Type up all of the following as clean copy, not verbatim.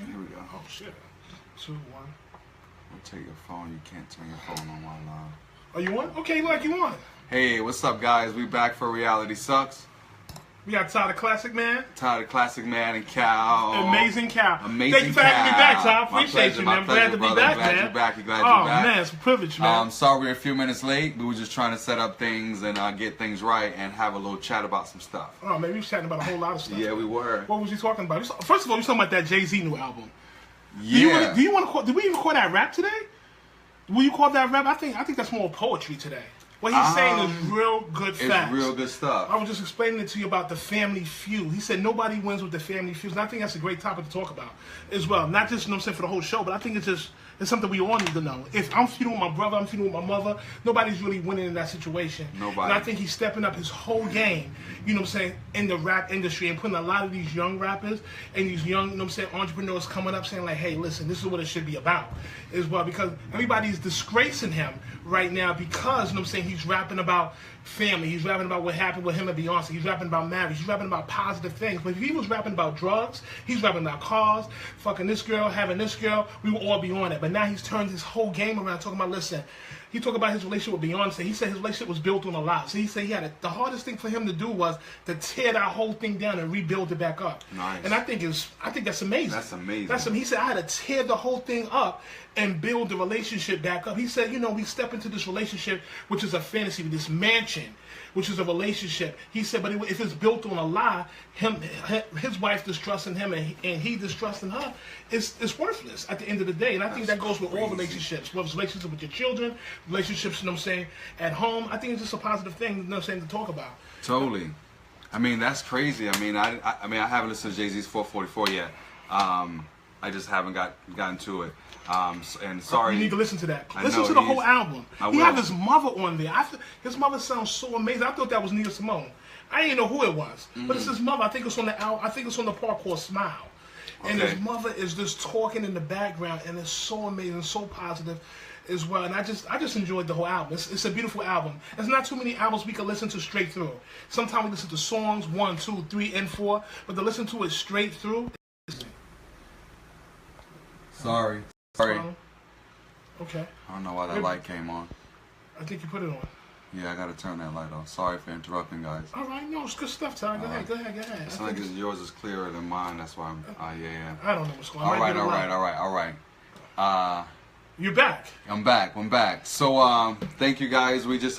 Here we go. Oh shit. 2, 1. I'll take your phone. You can't turn your phone on while live. Oh, you won? Okay, like you won. Hey, what's up, guys? We back for Reality Sucks. We got Tyler Classic Man. Tyler Classic Man and Cal. Amazing Cal. Amazing Thank you for having me back, Tyler. My Appreciate pleasure, you, my man. I'm pleasure, glad to be brother. back, Glad man. you're back. Glad Oh, you're back. man, it's a privilege, man. Sorry we're a few minutes late. We were just trying to set up things and get things right and have a little chat about some stuff. Oh, man, we was chatting about a whole lot of stuff. Yeah, we were. What was you talking about? First of all, you talking about that Jay-Z new album. Yeah. Do you want to call? Did we even call that rap today? Will you call that rap? I think that's more poetry today. What he's saying is real good facts. It's real good stuff. I was just explaining it to you about the family feud. He said nobody wins with the family feuds, and I think that's a great topic to talk about as well. Not just, you know what I'm saying, for the whole show, but I think it's something we all need to know. If I'm feuding with my brother, I'm feuding with my mother, nobody's really winning in that situation. Nobody. And I think he's stepping up his whole game, you know what I'm saying, in the rap industry and putting a lot of these young rappers and these young, you know what I'm saying, entrepreneurs coming up saying like, hey, listen, this is what it should be about as well, because everybody's disgracing him right now because, you know what I'm saying, he's rapping about family, he's rapping about what happened with him and Beyonce, he's rapping about marriage, he's rapping about positive things. But if he was rapping about drugs, he's rapping about cars, fucking this girl, having this girl, we would all be on it. But now he's turned his whole game around talking about, listen, he talked about his relationship with Beyonce. He said his relationship was built on a lot. So he said the hardest thing for him to do was to tear that whole thing down and rebuild it back up. Nice. And I think that's amazing. That's amazing. He said I had to tear the whole thing up and build the relationship back up. He said, you know, we step into this relationship, which is a fantasy, this mansion, which is a relationship. He said, but if it's built on a lie, his wife distrusting him and he distrusting her, it's worthless at the end of the day. And I think that goes with all relationships, whether it's relationships with your children, relationships, you know what I'm saying, at home. I think it's just a positive thing, you know what I'm saying, to talk about. Totally. I mean, that's crazy. I mean, I haven't listened to Jay-Z's 444 yet. I just haven't gotten to it. And sorry. You need to listen to that. I Listen know, to the whole album. He had his mother on there. His mother sounds so amazing. I thought that was Nina Simone. I didn't know who it was, but it's his mother. I think it's on the album. I think it's on the part called Smile. And his mother is just talking in the background, and it's so amazing, so positive as well. And I just enjoyed the whole album. It's a beautiful album. There's not too many albums we can listen to straight through. Sometimes we listen to songs 1, 2, 3, and 4, but to listen to it straight through. Sorry. Okay. I don't know why that light came on. I think you put it on. Yeah, I gotta turn that light off. Sorry for interrupting, guys. All right, no, it's good stuff, Ty. Go ahead. It's not like yours is clearer than mine. That's why I'm. Yeah. I don't know what's going on. All right. You're back. I'm back. So thank you guys. We just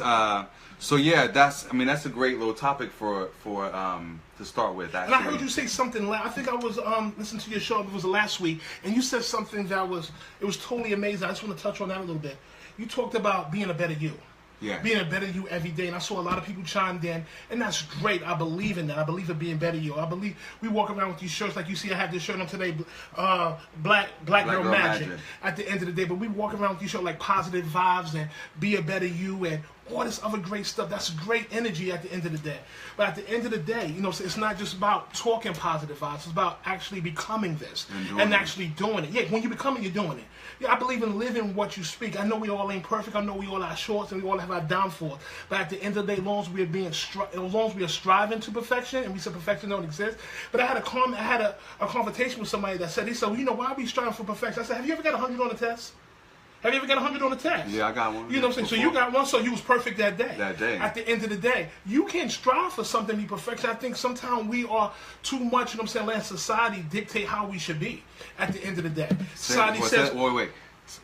so yeah, that's a great little topic for to start with. Actually. And I heard you say something. I think I was listening to your show. It was last week, and you said something that was totally amazing. I just want to touch on that a little bit. You talked about being a better you. Yeah. Being a better you every day. And I saw a lot of people chimed in, and that's great. I believe in that. I believe in being better you. I believe we walk around with these shirts like you see. I have this shirt on today, Black Girl Magic. At the end of the day, but we walk around with these shirts like positive vibes and be a better you and all this other great stuff. That's great energy at the end of the day. But at the end of the day, you know, it's not just about talking positive vibes. It's about actually becoming this and actually doing it. Yeah, when you become it, you're doing it. Yeah, I believe in living what you speak. I know we all ain't perfect. I know we all have shorts and we all have our downfalls. But at the end of the day, as long as we are striving to perfection, and we said perfection don't exist. But I had a confrontation with somebody that said, well, you know, why are we striving for perfection? I said, have you ever got 100 on the test? Have you ever got 100 on the test? Yeah, I got one. You know what I'm saying? So you got one, so you was perfect that day. That day. At the end of the day, you can't strive for something to be perfection. I think sometimes we are too much, you know what I'm saying, letting society dictate how we should be at the end of the day. Society says... Wait.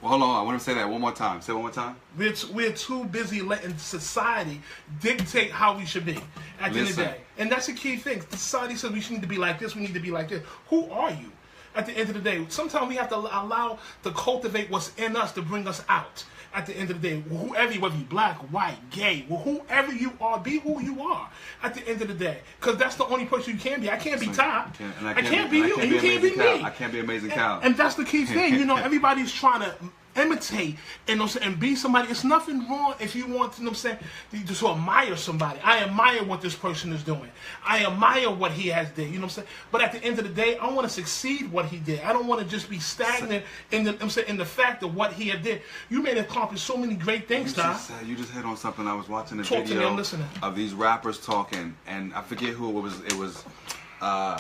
Well, hold on. I want to say that one more time. Say it one more time. We're too busy letting society dictate how we should be at the end of the day. And that's the key thing. Society says we need to be like this, we need to be like this. Who are you? At the end of the day, sometimes we have to allow to cultivate what's in us to bring us out. At the end of the day, whether you're black, white, gay, whoever you are, be who you are. At the end of the day, because that's the only person you can be. I can't be Ty. I can't be you, and you can't be me. I can't be Amazing Cal. And that's the key thing. You know, everybody's trying to imitate and be somebody. It's nothing wrong if you want to, you know what I'm saying, to admire somebody. I admire what this person is doing. I admire what he has did. You know what I'm saying? But at the end of the day, I want to succeed what he did. I don't want to just be stagnant in the fact of what he had did. You made accomplish so many great things, Ty. You just hit on something. I was watching a video video of these rappers talking, and I forget who it was. It was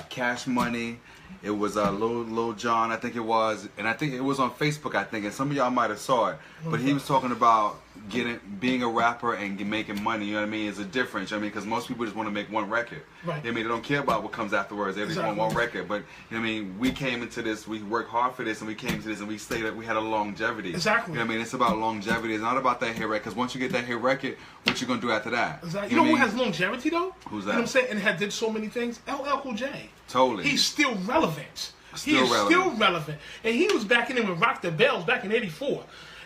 Cash Money It was Lil Jon, I think it was, and I think it was on Facebook, I think, and some of y'all might have saw it. But he was talking about being a rapper and making money. You know what I mean? It's a difference. I mean, because most people just want to make one record. Right. I mean, they don't care about what comes afterwards. They just want one record. But you know what I mean? We came into this. We worked hard for this, and we came to this, and we stayed. We had a longevity. Exactly. You know what I mean? It's about longevity. It's not about that hit record. Because once you get that hit record, what you gonna do after that? Exactly. You know who has longevity though? Who's that? You know what I'm saying? And did so many things. LL Cool J. Totally. He's still relevant. Still relevant. And he was back in there with Rock the Bells back in '84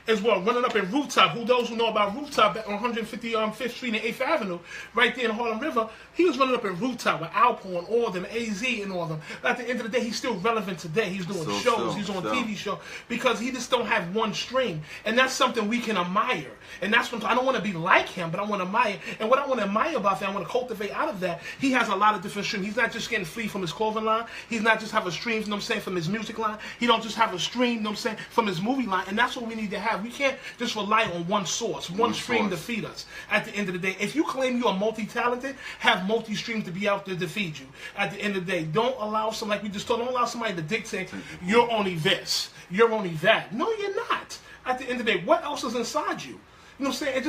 as well, running up in Rooftop. Those who know about Rooftop on 155th Street and 8th Avenue, right there in Harlem River, he was running up in Rooftop with Alpo and all of them, AZ and all of them. But at the end of the day, he's still relevant today. He's doing shows, he's on TV show, because he just don't have one stream. And that's something we can admire. And that's what I don't want to be like him, but I want to admire. And what I want to admire about that, I want to cultivate out of that, he has a lot of different streams. He's not just getting free from his clothing line. He's not just having streams, you know what I'm saying, from his music line. He don't just have a stream, you know what I'm saying, from his movie line. And that's what we need to have. We can't just rely on one source, one stream to feed us. At the end of the day, if you claim you are multi-talented, have multi-streams to be out there to feed you. At the end of the day, don't allow somebody, like we just told, don't allow somebody to dictate, you're only this, you're only that. No, you're not. At the end of the day, what else is inside you? You know what I'm saying? It's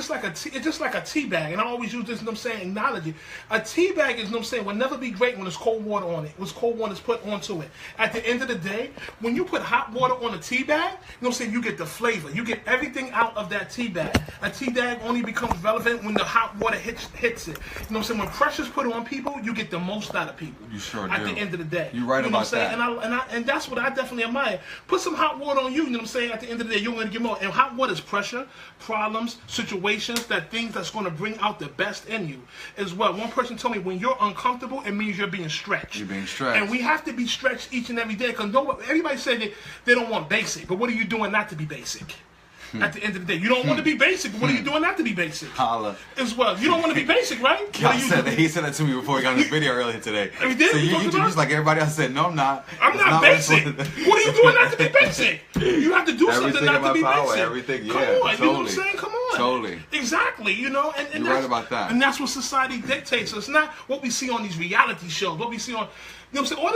just like a tea bag, and I always use this, you know what I'm saying, acknowledge it. A tea bag is, you know what I'm saying, will never be great when there's cold water on it, when cold water is put onto it. At the end of the day, when you put hot water on a tea bag, you know what I'm saying, you get the flavor. You get everything out of that tea bag. A tea bag only becomes relevant when the hot water hits it. You know what I'm saying? When pressure's put on people, you get the most out of people. You sure do. At the end of the day. You're right about that. And that's what I definitely admire. Put some hot water on you, you know what I'm saying? At the end of the day, you're going to get more. And hot water is pressure, problems, situations, that things that's going to bring out the best in you as well. One person told me, when you're uncomfortable, it means you're being stretched. You're being stretched. And we have to be stretched each and every day, because everybody said that they don't want basic, but what are you doing not to be basic? At the end of the day, you don't want to be basic, but what are you doing not to be basic? Holla. As well. You don't want to be basic, right? He said that to me before we got on this video earlier today. He did? So you just like everybody else said, no, I'm not. I'm not basic. What are you doing not to be basic? You have to do something not to be basic. Everything, yeah. Come on, totally. you know what I'm saying? Come on. Totally. Exactly, you know? And you're right about that. And that's what society dictates us. Not what we see on these reality shows, what we see on, you know what I'm saying?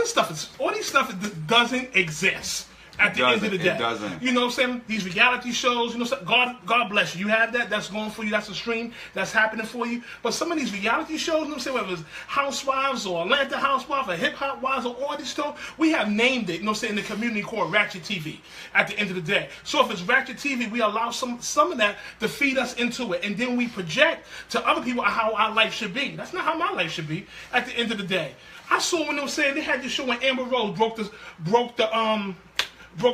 All this stuff doesn't exist. At the end of the day, it doesn't. You know what I'm saying? These reality shows, you know, God bless you. You have that. That's going for you. That's a stream that's happening for you. But some of these reality shows, you know what I'm saying, whether it's Housewives or Atlanta Housewives or Hip Hop Wives or all these stuff, we have named it, you know what I'm saying, in the community called Ratchet TV at the end of the day. So if it's Ratchet TV, we allow some of that to feed us into it. And then we project to other people how our life should be. That's not how my life should be at the end of the day. I saw when they were saying they had this show when Amber Rose broke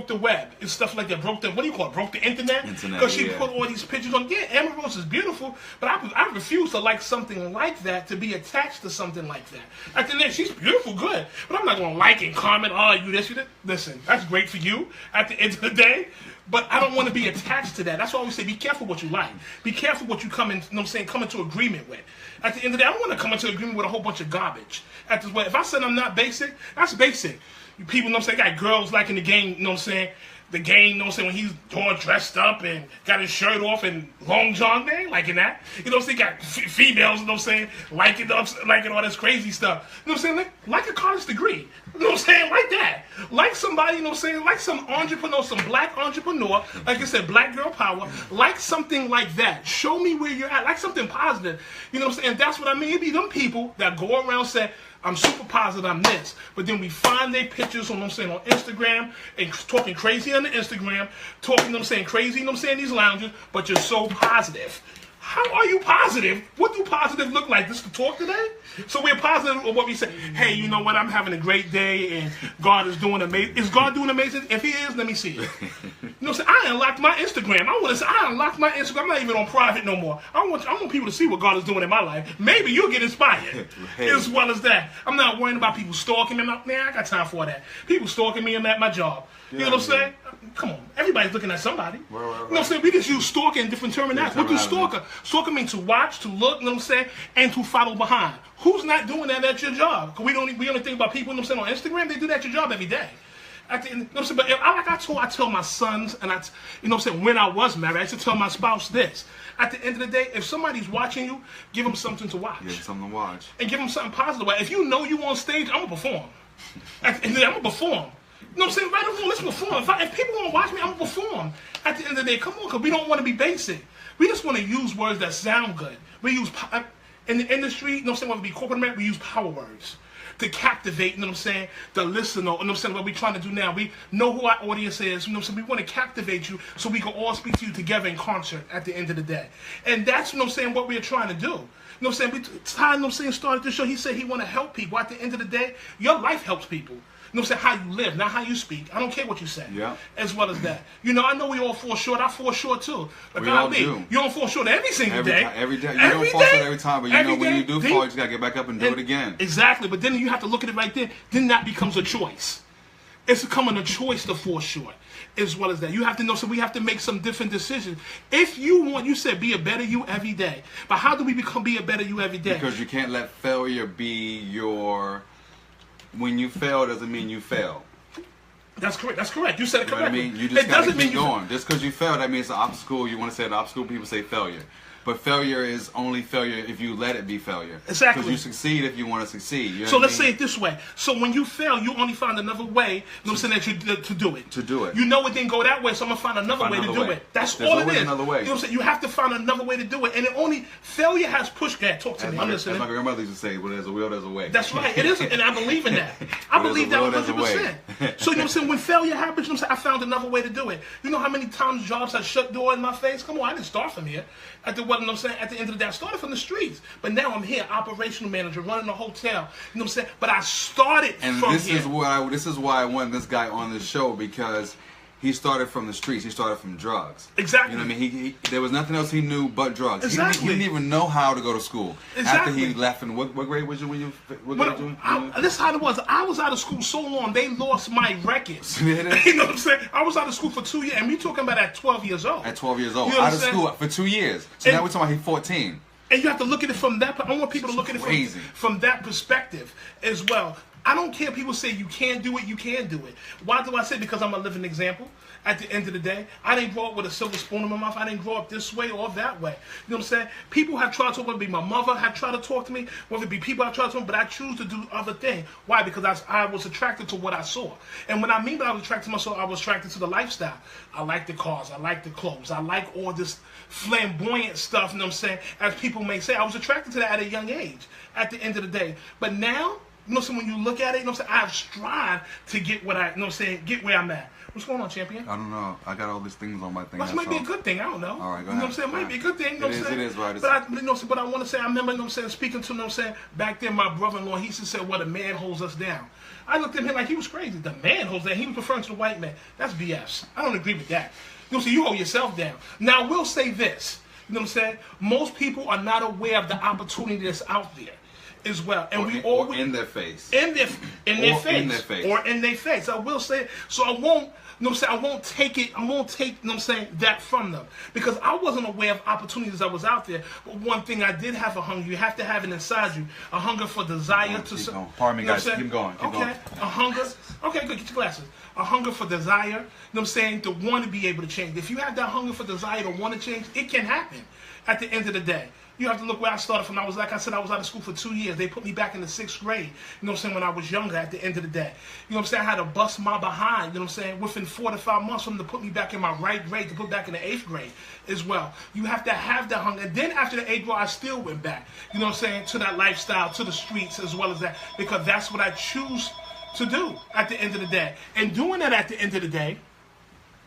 the web and stuff like that. Broke the internet? Because she put all these pictures on. Yeah, Amber Rose is beautiful, but I refuse to like something like that, to be attached to something like that. At the end, she's beautiful, good, but I'm not going to like and comment, oh, you this, you that. Listen, that's great for you at the end of the day, but I don't want to be attached to that. That's why I always say, be careful what you like. Be careful what you come into agreement with. At the end of the day, I don't want to come into agreement with a whole bunch of garbage. If I said I'm not basic, that's basic. People, you know what I'm saying, got girls liking the game, you know what I'm saying, the game, you know what I'm saying, when he's all dressed up and got his shirt off and long john, they ain't liking that. You know what I'm saying, got females, you know what I'm saying, liking all this crazy stuff. You know what I'm saying, like a college degree. You know what I'm saying, like that. Like somebody, you know what I'm saying, like some entrepreneur, some black entrepreneur, like I said, black girl power, like something like that. Show me where you're at, like something positive. You know what I'm saying, and that's what I mean. It be them people that go around saying, I'm super positive, I'm this. But then we find their pictures on, you know what I'm saying, on Instagram, and talking crazy on the Instagram, talking, you know what I'm saying, crazy, you know what I'm saying, these lounges, but you're so positive. How are you positive? What do positive look like? Just to talk today? So we're positive of what we say. Hey, you know what? I'm having a great day, and God is doing amazing. Is God doing amazing? If He is, let me see it. You know what I'm saying? I unlocked my Instagram. I unlocked my Instagram. I'm not even on private no more. I want people to see what God is doing in my life. Maybe you'll get inspired. Hey. As well as that. I'm not worrying about people stalking me. I got time for that. People stalking me at my job. You know what I'm saying? Come on. Everybody's looking at somebody. Right. You know what I'm saying? We just use stalking in different terminology. What does stalker? Stalker means to watch, to look, you know what I'm saying, and to follow behind. Who's not doing that at your job? Because we only think about people, you know what I'm saying, on Instagram. They do that at your job every day. You know what I'm saying? But I tell my sons, and you know what I'm saying, when I was married, I used to tell my spouse this. At the end of the day, if somebody's watching you, give them something to watch. Give them something to watch. And give them something positive. If you know you on stage, I'm going to perform. At the end of the day, I'm going to perform. You know what I'm saying? Right or wrong, let's perform. If people want to watch me, I'm going to perform. At the end of the day, come on, because we don't want to be basic. We just want to use words that sound good. We use, in the industry, you know what I'm saying, whether it be corporate America, we use power words to captivate, you know what I'm saying, the listener, you know what I'm saying, what we're trying to do now. We know who our audience is, you know what I'm saying, we want to captivate you so we can all speak to you together in concert at the end of the day. And that's, you know what I'm saying, what we're trying to do. You know what I'm saying, Ty, you know what I'm saying, started the show, he said he want to help people. At the end of the day, your life helps people. You know what I'm saying? How you live, not how you speak. I don't care what you say. Yeah. As well as that. You know, I know we all fall short. I fall short too. But we all do. You don't fall short every single day. Every day. You don't fall short every time, but you know when you do fall, you just got to get back up and do it again. Exactly. But then you have to look at it right there. Then that becomes a choice. It's becoming a choice to fall short. As well as that. You have to know, so we have to make some different decisions. If you want, you said be a better you every day. But how do we be a better you every day? Because you can't let failure be your... When you fail doesn't mean you fail. That's correct. That's correct. You said it correctly. You know what I mean? You just gotta keep going. Just because you failed, that means it's an obstacle. You want to say an obstacle, people say failure. But failure is only failure if you let it be failure. Exactly. Because you succeed if you want to succeed. You know so let's say it this way. So when you fail, you only find another way, you know what I'm saying, to do it. To do it. You know it didn't go that way, so I'm going to find another way to do it. That's all it is. There's another way. You know what I'm saying? You have to find another way to do it. And it only, failure has pushed that. Talk to me. I'm listening. As my grandmother used to say, well, there's a will, there's a way. That's right. It is, and I believe in that. I believe that 100%. So, you know what I'm saying? When failure happens, you know what I'm saying, I found another way to do it. You know how many times jobs have shut door in my face? Come on, I didn't start from here. At the, what I'm saying, at the end of the day, I started from the streets. But now I'm here, operational manager, running a hotel. You know what I'm saying? But I started from here. And this is why I wanted this guy on the show, because he started from the streets. He started from drugs. Exactly. You know what I mean? There was nothing else he knew but drugs. Exactly. He didn't even know how to go to school. Exactly. After he left, and what grade was you when you? This is how it was. I was out of school so long, they lost my records. You know what I'm saying? I was out of school for 2 years, and we talking about at 12 years old. At 12 years old. You know out of school for 2 years. So now we're talking about he's 14. And you have to look at it from that. I want people to look at it from that perspective as well. I don't care if people say you can't do it, you can do it. Why do I say? Because I'm a living example. At the end of the day, I didn't grow up with a silver spoon in my mouth. I didn't grow up this way or that way. You know what I'm saying? People have tried to, whether it be my mother have tried to talk to me, whether it be people have tried to talk to me, but I choose to do other things. Why? Because I was attracted to what I saw. And when I mean by I was attracted to myself, I was attracted to the lifestyle. I like the cars. I like the clothes. I like all this flamboyant stuff, you know what I'm saying? As people may say, I was attracted to that at a young age, at the end of the day. But now, you know, so when you look at it, you know what I'm saying, I've strived to get what I, you know what I'm saying, get where I'm at. What's going on, champion? I don't know. I got all these things on my thing. Which might be a good thing. I don't know. All right, go ahead. You know what I'm saying? It might be a good thing. You know what I'm saying? It is, right? But but I want to say, I remember, you know what I'm saying, speaking to, you know what I'm saying, back then, my brother-in-law, he used to say, well, the man holds us down. I looked at him like he was crazy. The man holds that. He was referring to the white man. That's BS. I don't agree with that. You know, so you hold yourself down. Now, I will say this. You know what I'm saying? Most people are not aware of the opportunity that's out there as well. And we always in their face. In their face. Or in their face. I will say it. So I won't, you know what I'm saying, I won't take, you know what I'm saying, that from them. Because I wasn't aware of opportunities that was out there. But one thing I did have a hunger. You have to have it inside you. A hunger for desire to... Pardon me, guys. Keep going. Okay. A hunger. Okay, good. Get your glasses. A hunger for desire, you know what I'm saying, to want to be able to change. If you have that hunger for desire to want to change, it can happen at the end of the day. You have to look where I started from. I was, like I said, I was out of school for 2 years. They put me back in the 6th grade, you know what I'm saying, when I was younger at the end of the day. You know what I'm saying? I had to bust my behind, you know what I'm saying, within 4 to 5 months for them to put me back in my right grade, to put back in the 8th grade as well. You have to have that hunger. And then after the 8th grade, I still went back, you know what I'm saying, to that lifestyle, to the streets as well as that, because that's what I choose to do at the end of the day. And doing that at the end of the day,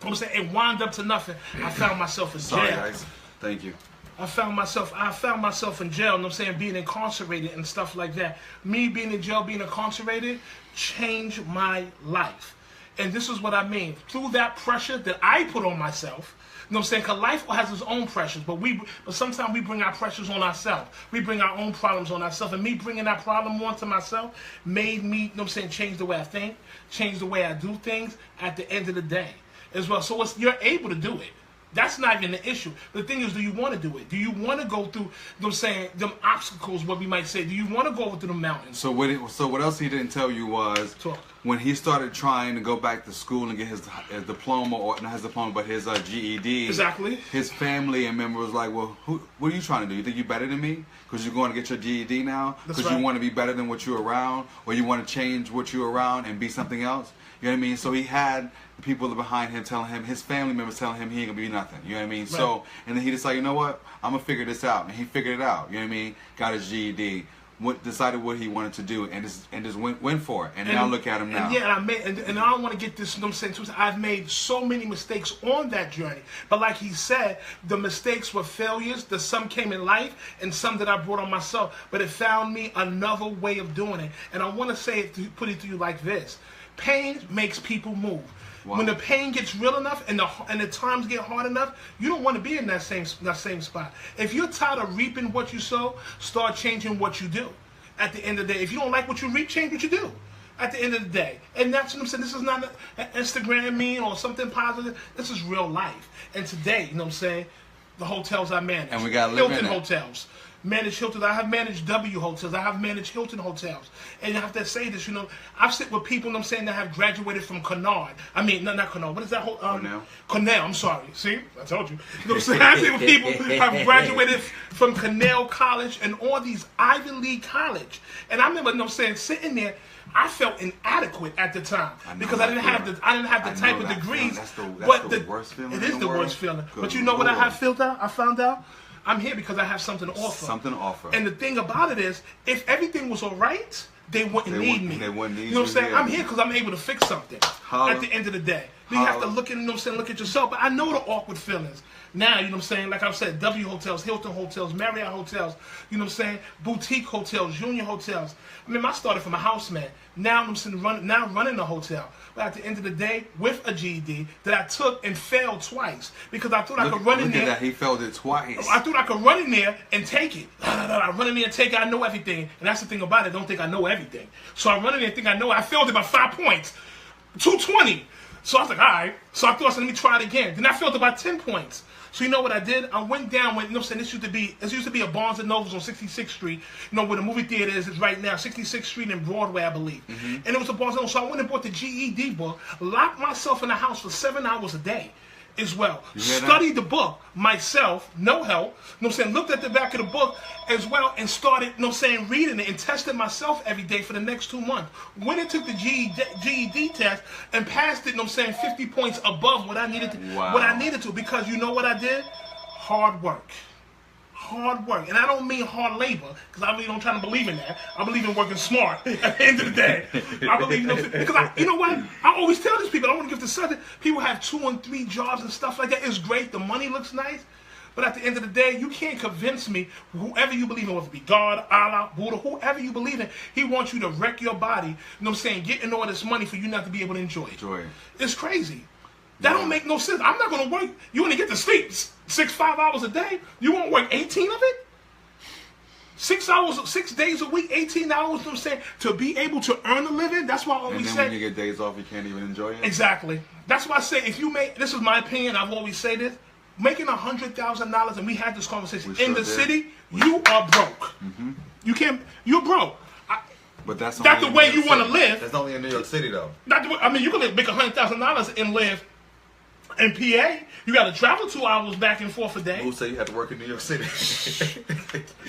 I'm saying, it wound up to nothing. I found myself in jail. Sorry, guys. Thank you. I found myself in jail, you know what I'm saying, being incarcerated and stuff like that. Me being in jail, being incarcerated, changed my life. And this is what I mean. Through that pressure that I put on myself, you know what I'm saying, because life has its own pressures, but sometimes we bring our pressures on ourselves. We bring our own problems on ourselves. And me bringing that problem onto myself made me, you know what I'm saying, change the way I think, change the way I do things at the end of the day as well. So you're able to do it. That's not even the issue. The thing is, do you want to do it? Do you want to go through them obstacles, what we might say? Do you want to go through the mountains? So what else he didn't tell you was when he started trying to go back to school and get his diploma, or not his diploma, but his GED. Exactly. His family and members was like, well, what are you trying to do? You think you're better than me? Because you're going to get your GED now? Because you want to be better than what you're around? Or you want to change what you're around and be something else? You know what I mean? So he had the people behind him telling him, his family members telling him he ain't going to be nothing. You know what I mean? Right. So, and then he decided, you know what? I'm going to figure this out. And he figured it out. You know what I mean? Got his GED. Decided what he wanted to do and just went for it. And now look at him now. And and I don't want to get this, you know what I'm saying, I've made so many mistakes on that journey. But like he said, the mistakes were failures. Some came in life and some that I brought on myself. But it found me another way of doing it. And I want to say it, put it to you like this. Pain makes people move. Wow. When the pain gets real enough and the times get hard enough, you don't want to be in that same spot. If you're tired of reaping what you sow, start changing what you do. At the end of the day, if you don't like what you reap, change what you do. At the end of the day, and that's what I'm saying. This is not an Instagram meme or something positive. This is real life. And today, you know what I'm saying, the hotels I manage, and we got Hilton hotels. Managed Hilton. I have managed W hotels. I have managed Hilton hotels. And I have to say this, you know, I've sit with people, you know what I'm saying, that have graduated from Kennard. I mean, not Kennard. What is that? Cornell. Cornell, I'm sorry. See? I told you. You know what I'm saying? I sit with people who have graduated from Cornell College and all these Ivy League college. And I remember, you know what I'm saying, sitting there, I felt inadequate at the time because I didn't have the type of degrees. That's the worst feeling. It is the worst feeling. But you know what I found out? I'm here because I have something to offer. Something to offer. And the thing about it is, if everything was all right, they wouldn't need me. They wouldn't need you. You know what I'm saying? I'm here because I'm able to fix something. At the end of the day, you have to look at, you know what I'm saying, look at yourself. But I know the awkward feelings. Now, you know what I'm saying, like I've said, W hotels, Hilton hotels, Marriott hotels, you know what I'm saying, boutique hotels, junior hotels. I mean, I started from a houseman. Now I'm running a hotel. But at the end of the day, with a GED that I took and failed twice because I thought I could run in there. Look at that, he failed it twice. I thought I could run in there and take it. I run in there and take it. I know everything, and that's the thing about it. I don't think I know everything. So I run in there and think I know. I failed it by 5 points, 220. So I was like, all right. So I thought, let me try it again. Then I failed it by 10 points. So you know what I did? I went down when, you know what I'm saying, this used to be a Barnes & Nobles on 66th Street, you know, where the movie theater is right now, 66th Street and Broadway, I believe. Mm-hmm. And it was a Barnes & Nobles. So I went and bought the GED book, locked myself in the house for 7 hours a day as well. Studied the book myself, no help, you know what I'm saying, looked at the back of the book as well and started, you know what I'm saying, reading it and tested myself every day for the next 2 months. Went and took the GED test and passed it, you know what I'm saying, 50 points above what I needed to, because you know what I did? Hard work. Hard work. And I don't mean hard labor, because I really don't try to believe in that. I believe in working smart at the end of the day. I believe, because you know what? I always tell these people, I want to give the subject, people have 2 and 3 jobs and stuff like that. It's great. The money looks nice. But at the end of the day, you can't convince me, whoever you believe in, whether it be God, Allah, Buddha, whoever you believe in, he wants you to wreck your body, you know what I'm saying, getting all this money for you not to be able to enjoy it. It's crazy. That don't make no sense. I'm not going to work. You only get to sleep 5 hours a day. You won't work 18 of it? 6 hours, 6 days a week, 18 hours, you know what I'm saying, to be able to earn a living. That's why I always say. And then when you get days off, you can't even enjoy it? Exactly. That's why I say, if you make, this is my opinion, I've always said this, making $100,000, and we had this conversation, in the city, you are broke. Mm-hmm. You're broke. But that's the way you want to live. That's only in New York City, though. I mean, you can make $100,000 and live in PA. You got to travel 2 hours back and forth a day. Who say you have to work in New York City?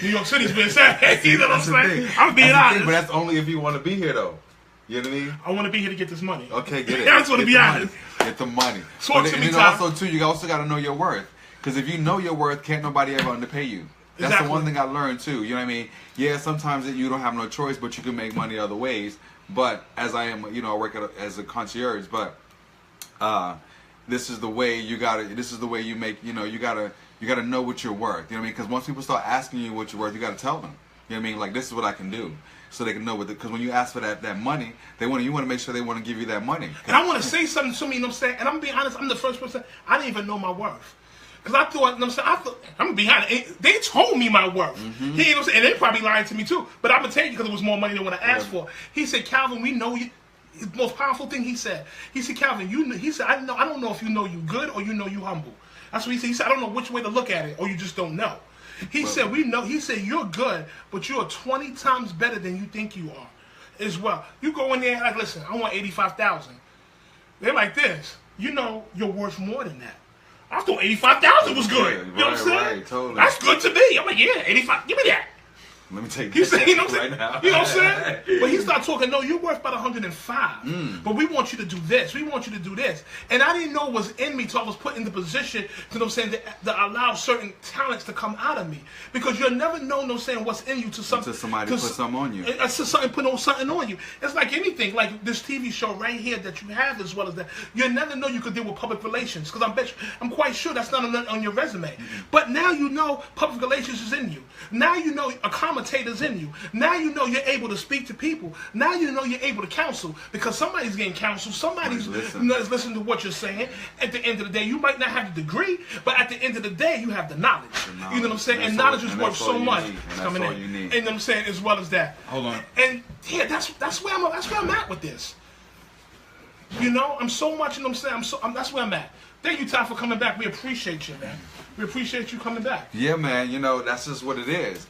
New York City's been sad. You know what I'm saying? I'm being honest. But that's only if you want to be here, though. You know what I mean? I want to be here to get this money. Okay, get it. I just want to be honest. Get the money. Talk to me, and also, too, you also got to know your worth. Because if you know your worth, can't nobody ever underpay you. That's the one thing I learned, too. You know what I mean? Yeah, sometimes you don't have no choice, but you can make money other ways. But as I am, you know, I work as a concierge, but this is the way you gotta. This is the way you make. You know, you gotta know what you're worth. You know what I mean? Because once people start asking you what you're worth, you gotta tell them. You know what I mean? Like, this is what I can do, so they can know what. Because when you ask for that money, you want to make sure they want to give you that money. And I want to say something to me. You know what I'm saying? And I'm being honest. I'm the first person. I didn't even know my worth. Because I thought, you know what I'm saying, I'm going to be honest, they told me my worth. Mm-hmm. You know what I'm saying? And they probably lied to me too. But I'm going to tell you because it was more money than what I asked for. He said, Calvin, we know you. The most powerful thing he said, Calvin, he said, I don't know if you know you good or you know you humble. That's what he said. He said, I don't know which way to look at it, or you just don't know. He said, we know. He said, you're good, but you're 20 times better than you think you are as well. You go in there like, listen, I want 85,000. They're like this. You know you're worth more than that. I thought 85,000 was good. You know what I'm saying? Right, totally. That's good to me. I'm like, yeah, 85. Give me that. Let me take You say, you know what I'm right saying? now. You know what I'm saying? But he started talking, no, you're worth about 105. But we want you to do this. We want you to do this. And I didn't know it was in me till I was put in the position, you know what I'm saying, to allow certain talents to come out of me. Because you'll never know, you know what I'm saying, what's in you to Until somebody put something on you. Until something put something on you. It's like anything, like this TV show right here that you have as well as that. You'll never know you could deal with public relations. Because I'm quite sure that's not on your resume. But now you know public relations is in you. Now you know a commentator's in you. Now you know you're able to speak to people. Now you know you're able to counsel because somebody's getting counsel. Somebody's listening to what you're saying. At the end of the day, you might not have the degree, but at the end of the day, you have the knowledge. You know what I'm saying? And knowledge is worth so much. Coming in. You know what I'm saying? As well as that. Hold on. And yeah, that's where I'm at with this. You know, I'm so much. You know what I'm saying? That's where I'm at. Thank you, Ty, for coming back. We appreciate you, man. We appreciate you coming back. Yeah, man. You know, that's just what it is.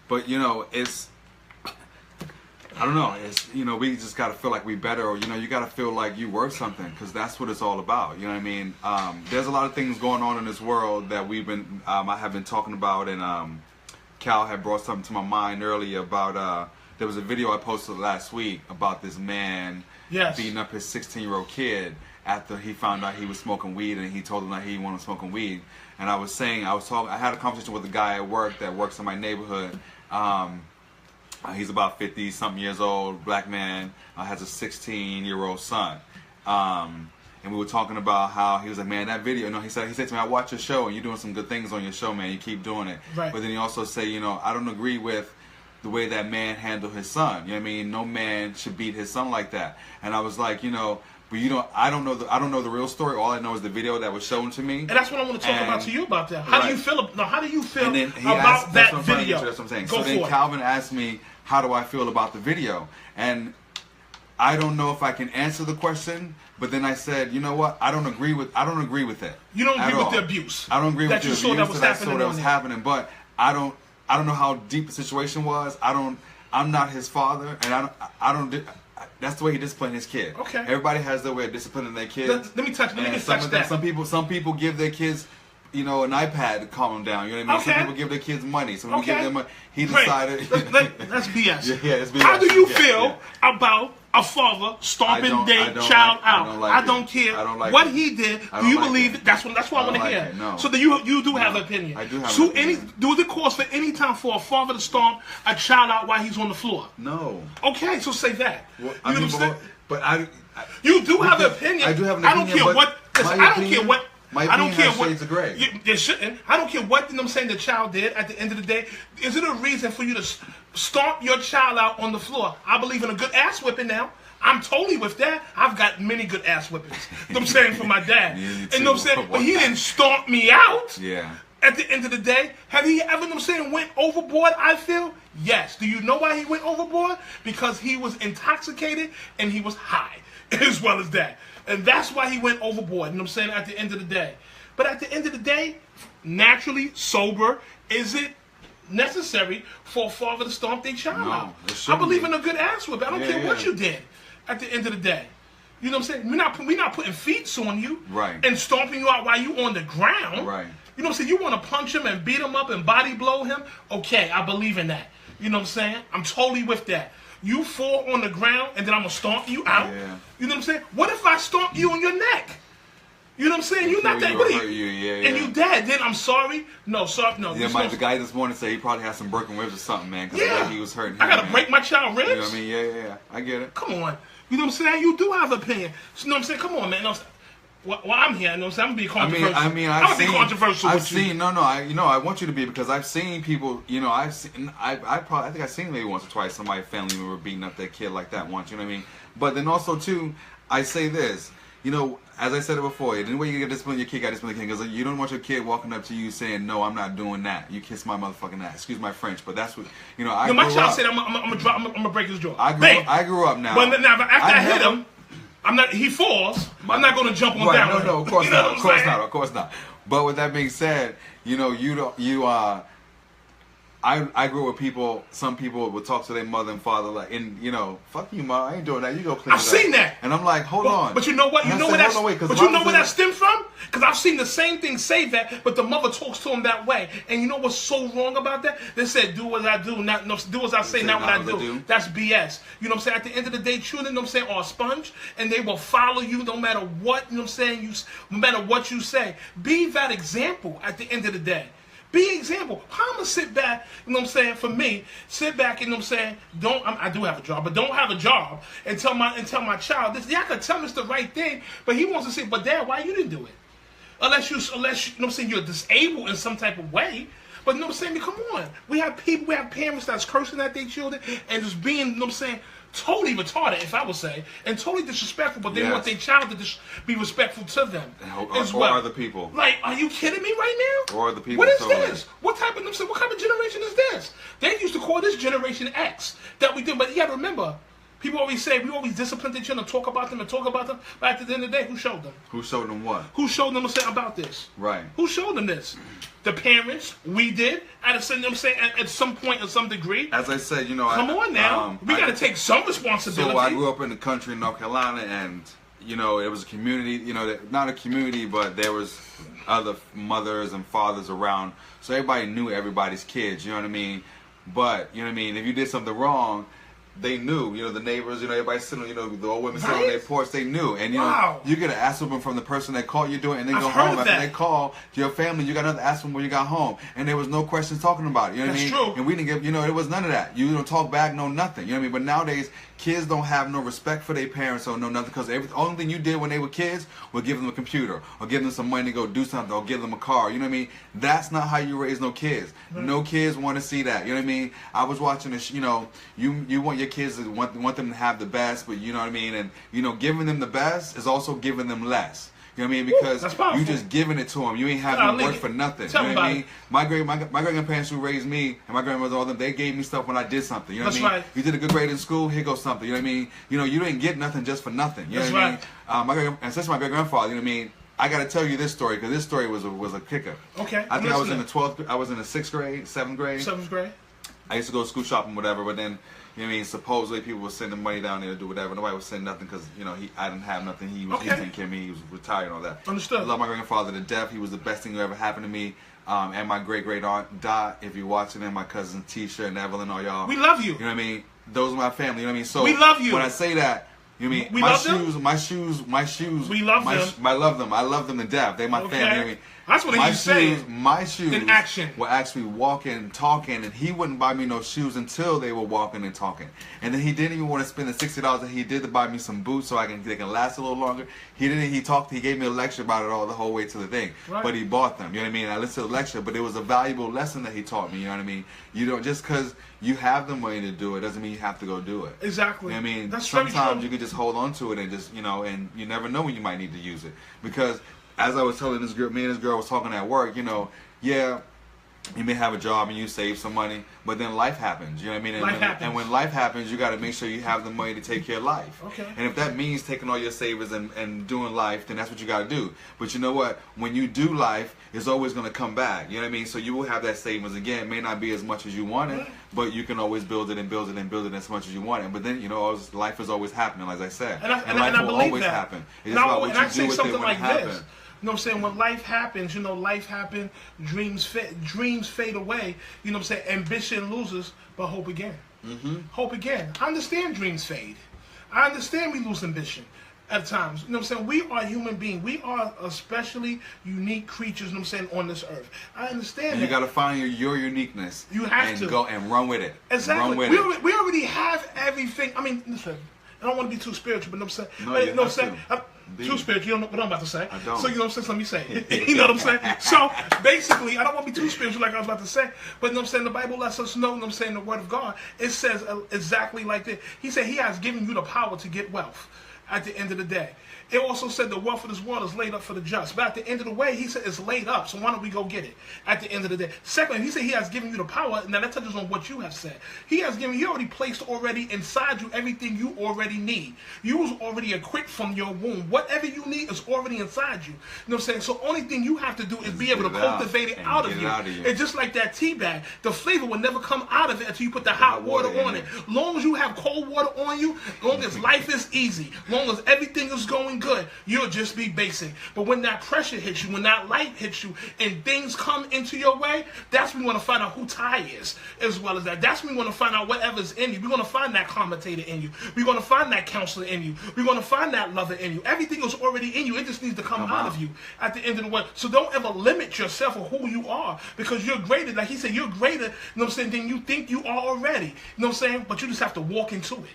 But you know, it's, I don't know, it's, you know, we just got to feel like we better, or, you know, you got to feel like you worth something, because that's what it's all about. You know what I mean? There's a lot of things going on in this world that I have been talking about, and Cal had brought something to my mind earlier about, there was a video I posted last week about this man beating up his 16-year-old kid after he found out he was smoking weed, and he told him that he wanted smoking weed. And I had a conversation with a guy at work that works in my neighborhood. He's about 50-something years old, black man, has a 16-year-old son. And we were talking about how he was like, man, that video, you know, he said to me, I watch your show and you're doing some good things on your show, man. You keep doing it. Right. But then he also said, you know, I don't agree with the way that man handled his son. You know what I mean? No man should beat his son like that. And I was like, you know, but I don't know the real story. All I know is the video that was shown to me. And that's what I want to talk about to you about that. How do you feel? No, how do you feel about that video? That's what I'm saying. Go so then Calvin asked me, how do I feel about the video? And I don't know if I can answer the question. But then I said, you know what? I don't agree with it. You don't agree with the abuse. I don't agree with the abuse that was happening. But I don't know how deep the situation was. I'm not his father, and I don't. That's the way he disciplined his kid. Okay. Everybody has their way of disciplining their kids. Let me touch that. Some people give their kids, you know, an iPad to calm them down. You know what I mean? Okay. Some people give their kids money. Some people give them money. He decided. That's BS. Yeah, it's BS. How do you feel about a father stomping their child out? I don't care what he did. Do you believe it? That's what I want to hear. No. So you do have an opinion. I do have an opinion. Do the cause for any time for a father to stomp a child out while he's on the floor? No. Okay, so say that. Well, you know what I'm saying? But you do have an opinion. I do have an opinion. I don't care what. I don't care what. My I don't care what shades of gray. You shouldn't. I don't care what, you know what I'm saying, the child did at the end of the day. Is it a reason for you to stomp your child out on the floor? I believe in a good ass whipping now. I'm totally with that. I've got many good ass whippings. You know what I'm saying, from my dad. Yeah, and you know what I'm saying? But he didn't stomp me out. Yeah. At the end of the day, have he ever, you know what I'm saying, went overboard, I feel? Yes. Do you know why he went overboard? Because he was intoxicated and he was high, as well as that. And that's why he went overboard, you know what I'm saying, at the end of the day. But at the end of the day, naturally, sober, is it necessary for a father to stomp their child out? I believe in a good ass whip. I don't care what you did at the end of the day. You know what I'm saying? We're not putting feet on you and stomping you out while you on the ground. Right. You know what I'm saying? You want to punch him and beat him up and body blow him? Okay, I believe in that. You know what I'm saying? I'm totally with that. You fall on the ground and then I'm going to stomp you out. Yeah. You know what I'm saying? What if I stomp you on your neck? You know what I'm saying? You're not that big. And you dead. Then I'm sorry. No, sorry. No. Yeah, the guy this morning said he probably had some broken ribs or something, man, because the way he was hurting. I got to break my child ribs? You know what I mean? Yeah. I get it. Come on. You know what I'm saying? You do have an opinion. You know what I'm saying? Come on, man. Well, I'm here. You know what I'm saying? I'm going to be controversial. I'm going to be controversial with you. I want you to be, because I've seen people, you know, I think I've seen maybe once or twice somebody, family member beating up their kid like that once, you know what I mean? But then also, too, I say this, you know, as I said it before, the way you get disciplined, your kid got disciplined, because you don't want your kid walking up to you saying, no, I'm not doing that. You kiss my motherfucking ass. Excuse my French, but that's what, you know, my child said, I'm going to break his jaw. I grew up now. But now, after I hit him, I'm not. He falls. I'm not going to jump on right, down. No, of course you know not. Of course not. Of course not. But with that being said, you know, I grew up with people. Some people would talk to their mother and father like, and you know, fuck you, ma. I ain't doing that. You go clean it up. I've seen that. And I'm like, hold on. But you know what? You know where that. But you know where that stemmed from? Because I've seen the same thing say that, but the mother talks to him that way. And you know what's so wrong about that? They said, "Do as I do, not no, do as I say, not what I do." That's BS. You know what I'm saying? At the end of the day, children, you know what I'm saying, are a sponge, and they will follow you no matter what. You know what I'm saying? No matter what you say, be that example. At the end of the day. Be an example. How I'm gonna sit back, you know what I'm saying, for me, sit back, you know what I'm saying, I do have a job, but don't have a job and tell my child this. Yeah, I could tell him it's the right thing, but he wants to say, but Dad, why you didn't do it? Unless you know what I'm saying, you're disabled in some type of way. But you know what I'm saying, come on. We have parents that's cursing at their children and just being, you know what I'm saying, totally retarded, if I would say, and totally disrespectful, but they want their child to be respectful to them as well. Or other people. Like, are you kidding me right now? Or other people. What is this? What type of generation is this? They used to call this Generation X that we did, but you got to remember, people always say we always discipline their children, talk about them, but at the end of the day, who showed them? Who showed them what? Who showed them about this? Right. Who showed them this? The parents, we did, at some point, in some degree. As I said, you know, come on now, we got to take some responsibility. So I grew up in the country in North Carolina, and you know, it was a community. You know, not a community, but there was other mothers and fathers around, so everybody knew everybody's kids. You know what I mean? But you know what I mean. If you did something wrong, they knew, you know, the neighbors, you know, everybody sitting, you know, the old women sitting on their porch, they knew. And, you know, you get an ass whooping from the person that caught you doing it and then go home. After they call to your family, you got another ass whooping when you got home. And there was no questions talking about it. You know what I mean? That's true. And we didn't give, you know, it was none of that. You don't talk back, no nothing. You know what I mean? But nowadays, kids don't have no respect for their parents or no nothing, because the only thing you did when they were kids was give them a computer or give them some money to go do something or give them a car. You know what I mean? That's not how you raise no kids. No kids want to see that. You know what I mean? I was watching this, you know, you want your kids to want them to have the best, but you know what I mean? And, you know, giving them the best is also giving them less. You know what I mean? Because you just giving it to them. You ain't having to work for nothing. You know what I mean? My grandparents who raised me and my grandmother, all them, they gave me stuff when I did something. You know what I mean? Right. You did a good grade in school, here goes something. You know what I mean? You know, you didn't get nothing just for nothing. You know what I mean? And since my great grandfather, you know what I mean? I got to tell you this story because this story was a kicker. Okay. I think I was in the 12th. I was in the 6th grade, 7th grade. 7th grade. I used to go to school shopping, whatever, but then. You know what I mean? Supposedly people were sending money down there to do whatever. Nobody was sending nothing because, you know, I didn't have nothing. He was taking care of me. He was retired and all that. Understood. I love my grandfather to death. He was the best thing that ever happened to me. And my great-great-aunt Dot, if you're watching, and my cousin Tisha and Evelyn, all y'all. We love you. You know what I mean? Those are my family. You know what I mean? So we love you. When I say that, you know what I mean? My shoes. We love them. I love them. I love them to death. They my family. You know what I mean? That's what he said. My shoes in action were actually walking, talking, and he wouldn't buy me no shoes until they were walking and talking. And then he didn't even want to spend the $60 that he did to buy me some boots so they can last a little longer. He didn't. He gave me a lecture about it the whole way to the thing. Right. But he bought them. You know what I mean? I listened to the lecture, but it was a valuable lesson that he taught me. You know what I mean? You don't just because you have the money to do it doesn't mean you have to go do it. Exactly. You know what I mean? That's sometimes you can just hold on to it and just, you know, and you never know when you might need to use it. Because as I was telling this girl, me and this girl was talking at work, you know, yeah, you may have a job and you save some money, but then life happens, you know what I mean? And when life happens, you got to make sure you have the money to take care of life. Okay. And if that means taking all your savings and doing life, then that's what you got to do. But you know what? When you do life, it's always going to come back, you know what I mean? So you will have that savings again. It may not be as much as you want it, but you can always build it and build it and build it as much as you want it. But then, you know, life is always happening, as I said. And life will always happen. It's about what you do with it when it happens. You know what I'm saying? When life happens, you know, life happens, dreams fade away. You know what I'm saying? Ambition loses, but hope again. Mm-hmm. Hope again. I understand dreams fade. I understand we lose ambition at times. You know what I'm saying? We are human beings. We are especially unique creatures, you know what I'm saying, on this earth. I understand and that. You got to find your uniqueness. You have to. Go and run with it. Exactly. Run with it. We already have everything. I mean, listen, I don't want to be too spiritual, but you know what I'm saying? No, you know what I'm saying? Too spiritual, you don't know what I'm about to say. I don't. So you know what I'm saying? Let me say it. You know what I'm saying? So basically, I don't want to be too spiritual like I was about to say, but you know what I'm saying? The Bible lets us know, you know what I'm saying, the Word of God, it says exactly like this. He said He has given you the power to get wealth at the end of the day. It also said the wealth of this world is laid up for the just. But at the end of the way, he said it's laid up. So why don't we go get it at the end of the day? Secondly, he said he has given you the power. Now that touches on what you have said. He already placed already inside you everything you already need. You was already equipped from your womb. Whatever you need is already inside you. You know what I'm saying? So only thing you have to do is be able to cultivate it out of you. It's just like that tea bag. The flavor will never come out of it until you put the hot water on it. Long as you have cold water on you, long as life is easy, long as everything is going good, you'll just be basic. But when that pressure hits you, when that light hits you, and things come into your way, that's when we want to find out who Ty is, as well as that. That's when we want to find out whatever's in you. We're going to find that commentator in you. We're going to find that counselor in you. We're going to find that lover in you. Everything is already in you. It just needs to come out of you at the end of the way. So don't ever limit yourself or who you are, because you're greater. Like he said, you're greater, you know what I'm saying, than you think you are already. You know what I'm saying? But you just have to walk into it.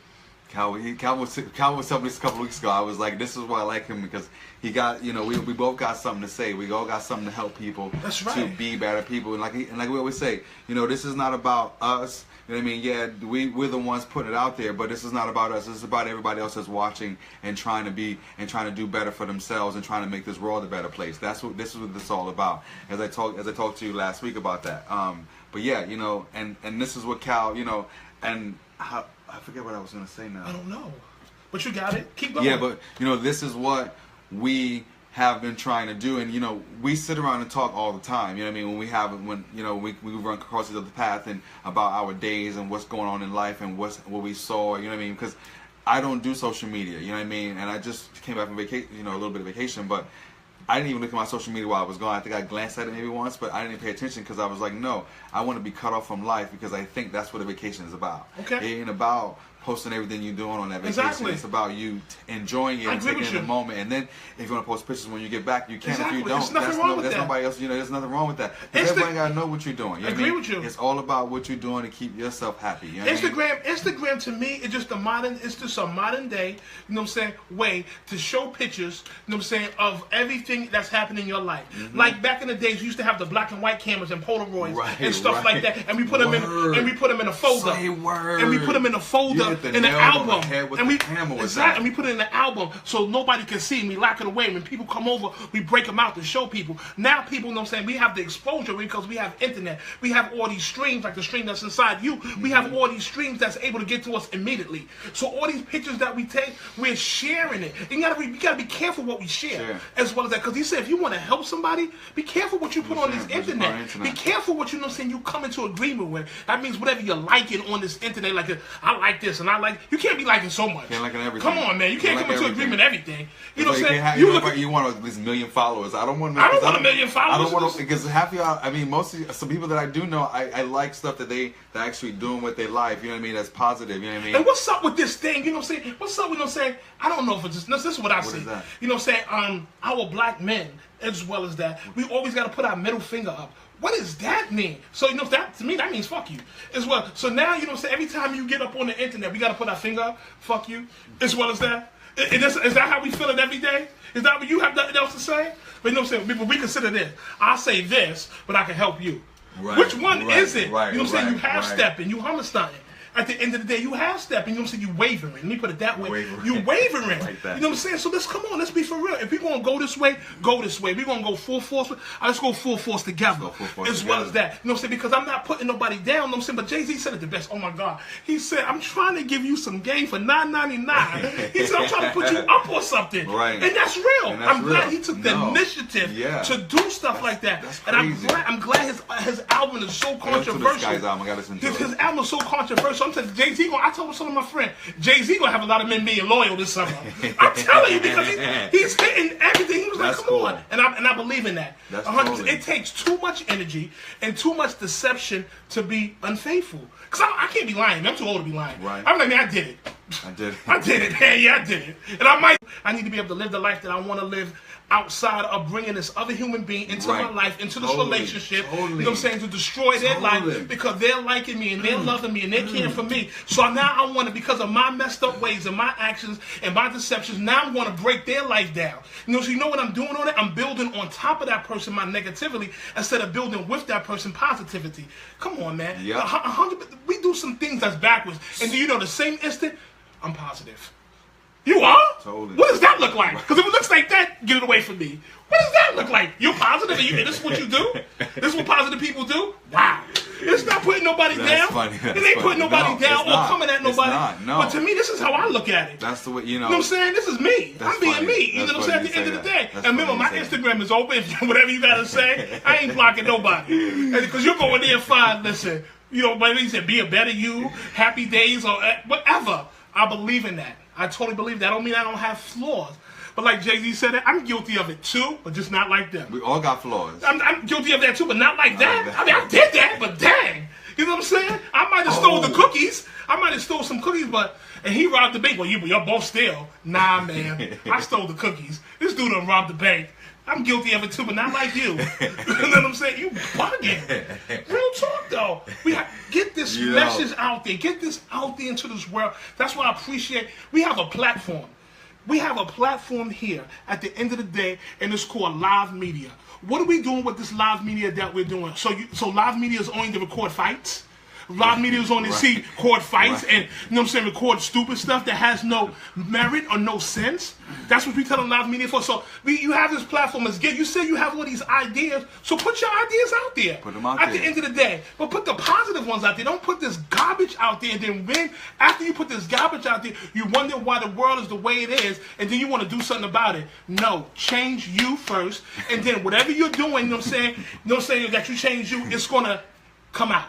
Cal was telling me a couple weeks ago. I was like, this is why I like him, because he got, you know, we both got something to say. We all got something to help people. That's right. To be better people. And like we always say, you know, this is not about us. You know what I mean? Yeah, we're the ones putting it out there, but this is not about us. This is about everybody else that's watching and trying to do better for themselves and trying to make this world a better place. This is what this is all about. As I talked to you last week about that. But yeah, you know, and this is what Cal, you know, and how, I forget what I was going to say now. I don't know. But you got it. Keep going. Yeah, but, you know, this is what we have been trying to do. And, you know, we sit around and talk all the time. You know what I mean? When you know, we run across the other path and about our days and what's going on in life and what we saw. You know what I mean? Because I don't do social media. You know what I mean? And I just came back from vacation, you know, a little bit of vacation. But I didn't even look at my social media while I was gone. I think I glanced at it maybe once, but I didn't pay attention because I was like, no, I want to be cut off from life, because I think that's what a vacation is about. Okay. It ain't about posting everything you're doing on that vacation. Exactly. It's about you enjoying it and taking in the moment. And then if you want to post pictures when you get back, you can. Exactly. If you don't, there's nothing wrong with that. Nobody else. You know, there's nothing wrong with that. Everybody gotta know what you're doing. You know agree with you. It's all about what you're doing to keep yourself happy. You know Instagram to me is just a modern day, you know what I'm saying, way to show pictures, you know what I'm saying, of everything that's happening in your life. Mm-hmm. Like back in the days, we used to have the black and white cameras and Polaroids and stuff like that, and we put them in a folder. Say word. And we put them in a folder in an album. And we put it in the album so nobody can see. We lock it away. When people come over, we break them out to show people. Now people, you know what I'm saying, we have the exposure because we have internet. We have all these streams, like the stream that's inside you. We have all these streams that's able to get to us immediately. So all these pictures that we take, we're sharing it. And you gotta be careful what we share, as well as that. Because he said, if you want to help somebody, be careful what you put on this internet. Be careful what, you know what I'm saying, you come into agreement with. That means whatever you're liking on this internet, like I like this and I like, you can't be liking so much. Can't like everything. Come on, man. You can't come into agreement with everything. You know what I'm saying? You want at least 1 million followers. I don't want 1 million followers. I don't want to, because half y'all, I mean, some people that I do know, I like stuff that they're actually doing with their life. You know what I mean? That's positive. You know what I mean? And what's up with this thing? You know what I'm saying? What's up? You know what I'm saying? I don't know if it's just, this is what I see. What is that? You know what I'm saying? Our black men, as well as that, we always got to put our middle finger up. What does that mean? So, you know, that to me, that means fuck you as well. So now, you know what I'm saying, every time you get up on the internet, we got to put our finger up, fuck you, as well as that. Is that how we feel it every day? Is that what you have nothing else to say? But you know what I'm saying, we consider this. I say this, but I can help you. Right, which one is it? You know what I'm saying? You half-stepping, you hummer-stunting. At the end of the day, you half-stepping, you know what I'm saying, you wavering. Let me put it that way. You wavering. Like that. You know what I'm saying? So let's be for real. If we're going to go this way, go this way. We're going to go full force. Let's go full force together. As well as that. You know what I'm saying? Because I'm not putting nobody down, you know what I'm saying? But Jay-Z said it the best. Oh my God. He said, I'm trying to give you some game for $9.99. He said, I'm trying to put you up or something. Right. And that's real. I'm glad he took the initiative to do stuff like that. That's and I'm glad his album is so controversial. I gotta listen to his album is so controversial. I'm telling Jay-Z, I told some of my friends, Jay-Z gonna have a lot of men being loyal this summer. I'm telling you, because he's hitting everything. He was like, come on. And I believe in that. 100%. It takes too much energy and too much deception to be unfaithful. Because I can't be lying. I'm too old to be lying. Right. I'm like, man, I did it. I did it. I did it. Yeah, I did it. And I need to be able to live the life that I want to live outside of bringing this other human being into my life, into this relationship, you know what I'm saying, to destroy their life, because they're liking me and they're loving me and they're caring for me. So now I want to, because of my messed up ways and my actions and my deceptions, now I'm going to break their life down. You know, so you know what I'm doing on it? I'm building on top of that person my negativity instead of building with that person positivity. Come on, man. We do some things that's backwards. And do you know, the same instant, I'm positive. You are? Totally. What does that look like? Because if it looks like that, get it away from me. What does that look like? You're positive and this is what you do? This is what positive people do? Wow. It's not putting nobody down. Funny. It ain't putting nobody down or coming at nobody. It's not, no. But to me, this is how I look at it. That's the way, you know. You know what I'm saying? This is me. That's I'm being funny. me. You know what I'm saying? At the end of the day. That's And remember, my funny you say Instagram is open. Whatever you got to say, I ain't blocking nobody. Because you're going there and find, listen, you know, whether he said be a better you, happy days, or whatever. I believe in that. I totally believe that. I don't mean I don't have flaws. But like Jay-Z said it, I'm guilty of it too, but just not like them. We all got flaws. I'm guilty of that too, but not like that. I mean, I did that, but dang. You know what I'm saying? I might have stole the cookies. I might have stole some cookies, and he robbed the bank. Well, you're both steal. Nah, man. I stole the cookies. This dude done robbed the bank. I'm guilty of it too, but not like you. You know what I'm saying? You bugging. Real talk, though. We have get this message out there. Get this out there into this world. That's what I appreciate. We have a platform. We have a platform here at the end of the day, and it's called live media. What are we doing with this live media that we're doing? So live media is only to record fights. Live media is only to see record fights and, you know what I'm saying, record stupid stuff that has no merit or no sense. That's what we tell live media for. So you have this platform. You say you have all these ideas, so put your ideas out there. Put them out at the end of the day. But put the positive ones out there. Don't put this garbage out there. And then when, after you put this garbage out there, you wonder why the world is the way it is, and then you want to do something about it. No. Change you first, and then whatever you're doing, you know what I'm saying, that you change you, it's going to come out.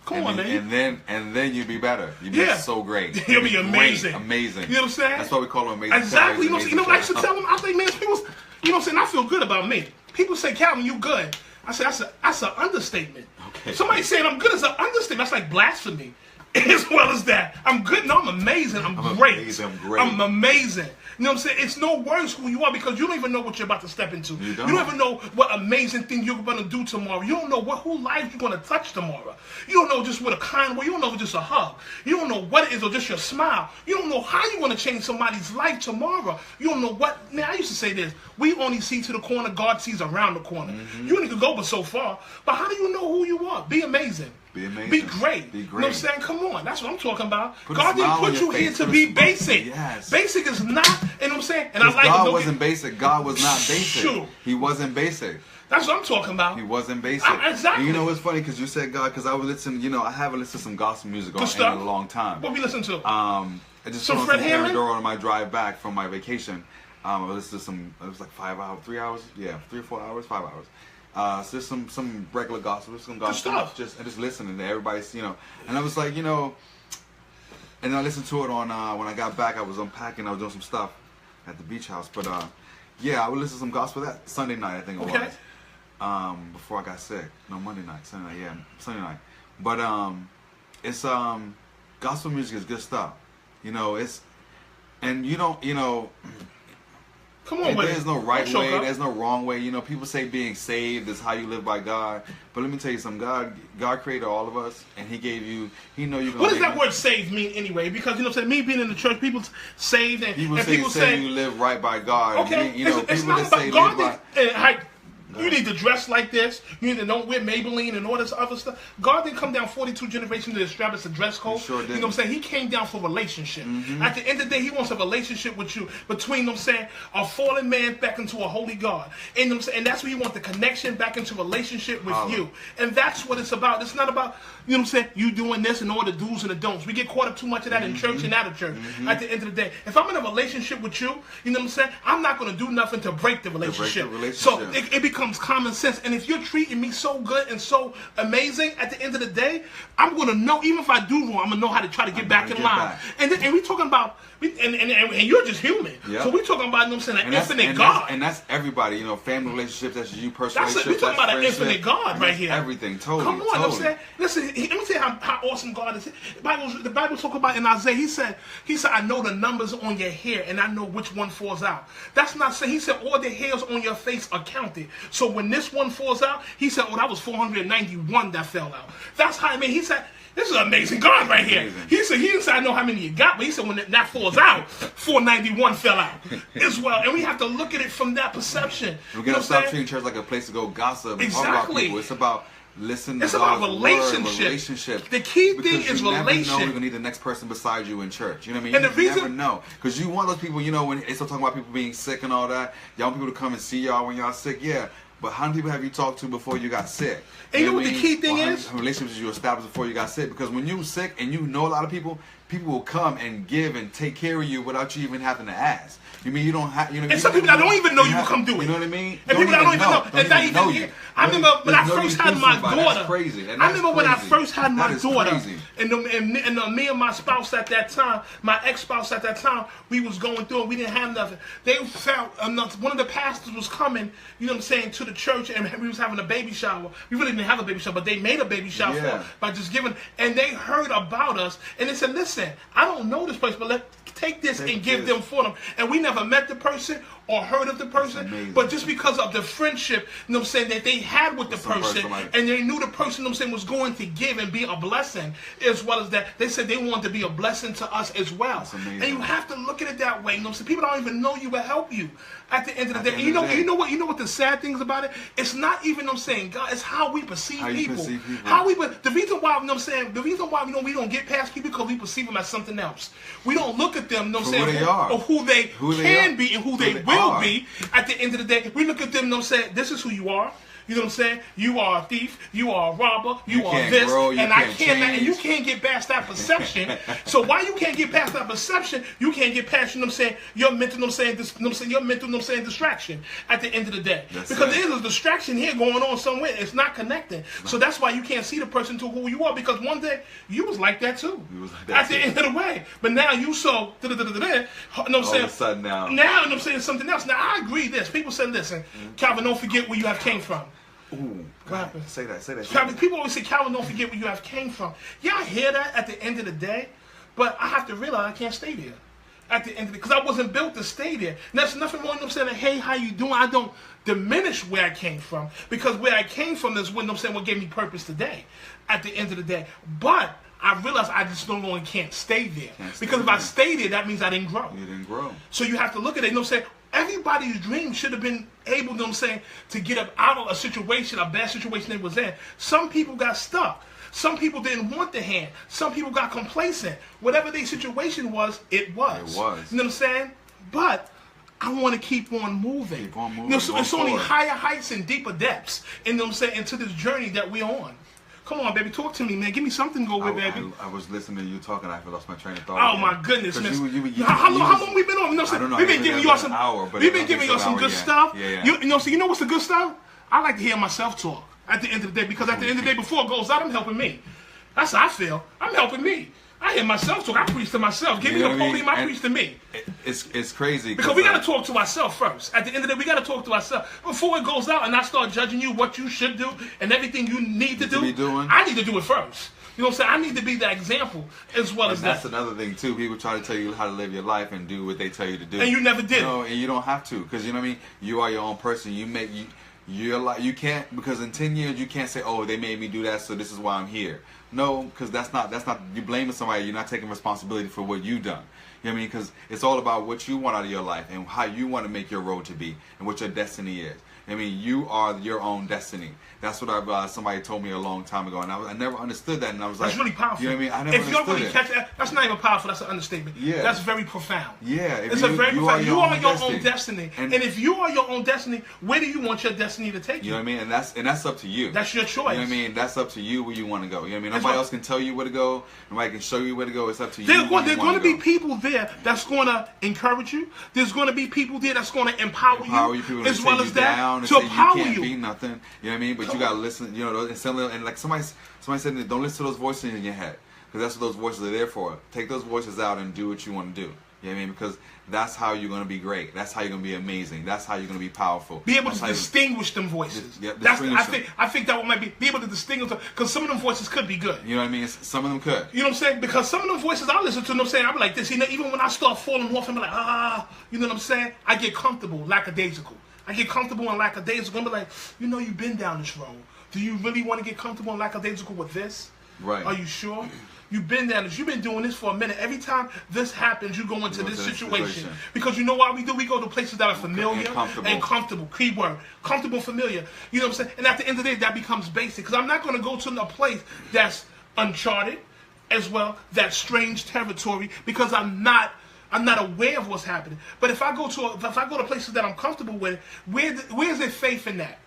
Come on, man. And then you'd be better. You'd be so great. You'll be amazing. Great, amazing. You know what I'm saying? That's why we call them amazing. Exactly. You know what I should tell them? I think, man, people, you know what I'm saying? I feel good about me. People say, Calvin, you good. I say, that's an understatement. Okay. Somebody saying I'm good is an understatement. That's like blasphemy. As well as that. I'm good. No, I'm amazing. I'm great. I'm amazing. You know what I'm saying? It's no words who you are because you don't even know what you're about to step into. You don't even know what amazing thing you're going to do tomorrow. You don't know who life you're going to touch tomorrow. You don't know just with a kind word. You don't know if it's just a hug. You don't know what it is or just your smile. You don't know how you're going to change somebody's life tomorrow. You don't know what. Man, I used to say this. We only see to the corner. God sees around the corner. You only can go but so far. But how do you know who you are? Be amazing. Be amazing. Be great. Be great. You know what I'm saying? Come on. That's what I'm talking about. Put God didn't put you here to be basic. Yes. Basic is not, you know what I'm saying? And I like God wasn't basic. God was not basic. Sure. He wasn't basic. That's what I'm talking about. He wasn't basic. Exactly. And you know what's funny? Because you said God, because I would listen, I haven't listened to some gospel music in a long time. What we listen to? I just put on some Aaron Doral on my drive back from my vacation. I listened to some, it was like 5 hours, 3 hours? Yeah, 3 or 4 hours, 5 hours. So just some regular gospel, some gospel stuff. Just listening to everybody's, and I was like, and I listened to it on when I got back. I was unpacking, I was doing some stuff at the beach house, but yeah, I would listen to some gospel that Sunday night, I think it was, before I got sick. No, Monday night, Sunday night, yeah, Sunday night. But it's gospel music is good stuff, it's, and you don't, Come on, there's no right way, there's no wrong way. People say being saved is how you live by God. But let me tell you something. God created all of us, and He gave you, He know you're going to. What does that word saved mean anyway? Because, what I'm saying, me being in the church, people saved, and people say you live right by God. Okay, and it's not about God. You need to dress like this. You need to don't wear Maybelline and all this other stuff. God didn't come down 42 generations to establish a dress code. He sure did. You know what I'm saying? He came down for relationship. At the end of the day, He wants a relationship with you between, you know what I'm saying, a fallen man back into a holy God. And, and that's where He wants the connection back into relationship with you. And that's what it's about. It's not about, you know what I'm saying, you doing this and all the do's and the don'ts. We get caught up too much of that in church and out of church. At the end of the day, if I'm in a relationship with you, you know what I'm saying, I'm not going to do nothing to break the relationship. So it becomes common sense. And if you're treating me so good and so amazing, at the end of the day, I'm going to know, even if I do wrong, I'm going to know how to try to get back in line. And we're talking about, and you're just human. Yep. So we're talking about, you know what I'm saying, an infinite God. And that's everybody, family relationships, that's you, personal relationships. We're talking about an infinite God right here. Everything, totally. Come on, I'm saying, listen, let me tell you how awesome God is. The Bible talk about in Isaiah, he said, I know the numbers on your hair and I know which one falls out. That's not saying, He said, all the hairs on your face are counted. So when this one falls out, He said, that was 491 that fell out. That's how, He said, this is an amazing God right here. He said, He didn't say, I know how many you got, but He said, when that falls out, 491 fell out as well. And we have to look at it from that perception. We're going to stop treating church like a place to go gossip and talk about people. It's about Listen to It's about God's relationship. word, The key thing because is you never know relationship. you're gonna need the next person beside you in church. You know what I mean? And You the reason- never know, because you want those people. You know, when they start talking about people being sick and all that, y'all want people to come and see y'all when y'all sick. Yeah, but how many people have you talked to before you got sick? And you know what I the mean? key thing Or how is? many relationships you established before you got sick? Because when you sick and you know a lot of people will come and give and take care of you without you even having to ask. You mean you don't have? You know, And some people that don't even know you will come do it. You know what I mean? And people that don't even know. Don't And that even even know you. I remember when I Know you first had through my somebody. daughter. That's crazy. And I that's remember when I crazy. first had my That is daughter, crazy. and me and my spouse at that time, my ex-spouse at that time, we was going through and we didn't have nothing. They found one of the pastors was coming, you know what I'm saying, to the church, and we was having a baby shower. We really didn't have a baby shower, but they made a baby shower Yeah. by just giving, and they heard about us, and they said, listen, I don't know this place, but let's take this and give them for them. And we never met the person or heard of the person, amazing. but just because of the friendship, you know what I'm saying, that they had with the Some person, person like- and they knew the person, you know what I'm saying, was going to give and be a blessing, as well as that, they said they wanted to be a blessing to us as well. That's amazing. And you have to look at it that way, you know what I'm saying? People don't even know you will help you at the end of the day. the And end you know, of the day. you know what the sad thing is about it? It's not even, you know what I'm saying, God, it's how we perceive How you people. perceive people. How we, the reason why, you know what I'm saying, the reason why, you know, we don't get past people because we perceive them as something else. We don't look at them, you know what I'm For saying, who they are. of who they Who they can are. be and who Who they they will are. be. At the end of the day, we look at them, you know what I'm saying, this is who you are. You know what I'm saying? You are a thief. You are a robber. You are can't this. grow, you and I can't cannot. And you change. can't get past that perception. So why you can't get past that perception? You can't get past, you know what I'm saying, your mental, you know what I'm saying, this, you know what I'm saying, your mental, you know what I'm saying, distraction. At the end of the day, That's because it. there's a distraction here going on somewhere. It's not connecting. So that's why you can't see the person to who you are. Because one day you was like that too. You was like that at the too. end of the way. But now you so. You know what I'm All saying? of a sudden now. Now, you know what I'm saying, something else. Now I agree. This people say, listen, Calvin, don't forget where you have came from. Ooh, What happened? say that. Calvin, people always say, Calvin, don't forget where you have came from. Yeah, I hear that at the end of the day, but I have to realize I can't stay there. At the end of the day, because I wasn't built to stay there. And there's nothing wrong with them saying, hey, how you doing? I don't diminish where I came from, because where I came from is what I'm saying, what gave me purpose today. At the end of the day, but I realized I just no longer can't stay there. Because if I stay there, that means I didn't grow. You didn't grow. So you have to look at it, you know what I'm saying? Everybody's dream should have been able, you know what I'm saying, to get up out of a situation, a bad situation they was in. Some people got stuck. Some people didn't want the hand. Some people got complacent. Whatever their situation was, it was. It was. You know what I'm saying? But I want to keep on moving. Keep on moving, You know, so going it's only forward. higher heights and deeper depths, you know what I'm saying, into this journey that we're on. Come on, baby, talk to me, man. Give me something to go with, baby. I was listening to you talking. I lost my train of thought. Oh again. my goodness, 'Cause man! you How was- long we been on? You know, I don't know. We've been It's giving been y'all an some. hour, but We've I been think giving it's y'all an some hour, good yeah. stuff. Yeah. You know, so you know what's the good stuff? I like to hear myself talk at the end of the day, because at the end of the day, before it goes out, I'm helping me. That's how I feel. I'm helping me. I hear myself talk. I preach to myself. Give You me know the what I mean? podium. I And preach to me. It's crazy Because we got to talk to ourselves first. At the end of the day, we got to talk to ourselves. Before it goes out and I start judging you what you should do and everything you need to do, be doing. I need to do it first. You know what I'm saying? I need to be the example as well as And that's that. another thing too. People try to tell you how to live your life and do what they tell you to do. And you never did. No, and you don't have to, because you know what I mean. You are your own person. You're like, you can't, because in 10 years you can't say, oh, they made me do that, so this is why I'm here. No, because that's not you blaming somebody. You're not taking responsibility for what you've done. You know what I mean? Because it's all about what you want out of your life and how you want to make your road to be and what your destiny is. I mean, you are your own destiny. That's what somebody told me a long time ago, and I never understood that. And I was like, That's really powerful. You know what I mean? I never if you don't understood really it. catch that, that's not even powerful. That's an understatement. Yeah. That's very profound. Yeah, if It's you- a very you profound. are You your are own your destiny. own destiny. And- And if you are your own destiny, where do you want your destiny to take You you? know what I mean? And that's up to you. That's your choice. You know what I mean? That's up to you where you want to go. You know what I mean? That's Nobody what- else can tell you where to go. Nobody can show you where to go. It's up to you. There's where you going wanna to be go. people there that's going to encourage you. There's going to be people there that's going to empower you, people as to well take as you that down and to say empower you can't you. be nothing. You know what I mean? But you gotta listen. You know, and like somebody said, don't listen to those voices in your head, because that's what those voices are there for. Take those voices out and do what you want to do. You know what I mean? Because that's how you're gonna be great. That's how you're gonna be amazing. That's how you're gonna be powerful. Be able That's to how you- distinguish them voices. Yeah, That's distinguish I think that one might be able to distinguish them, because some of them voices could be good. You know what I mean? Some of them could. You know what I'm saying? Because some of them voices I listen to, them saying, I'm like this. You know, even when I start falling off, I'm like, you know what I'm saying? I get comfortable, lackadaisical. I get comfortable and lackadaisical. I'm like, you know, you've been down this road. Do you really want to get comfortable and lackadaisical with this? Right. Are you sure? You've been down this. You've been doing this for a minute. Every time this happens, you go into this situation. Because you know why we do? We go to places that are familiar and comfortable. Keyword. Comfortable, familiar. You know what I'm saying? And at the end of the day, that becomes basic. Because I'm not going to go to a place that's uncharted as well, that's strange territory, because I'm not aware of what's happening. But if I go to places that I'm comfortable with, where's there faith in that?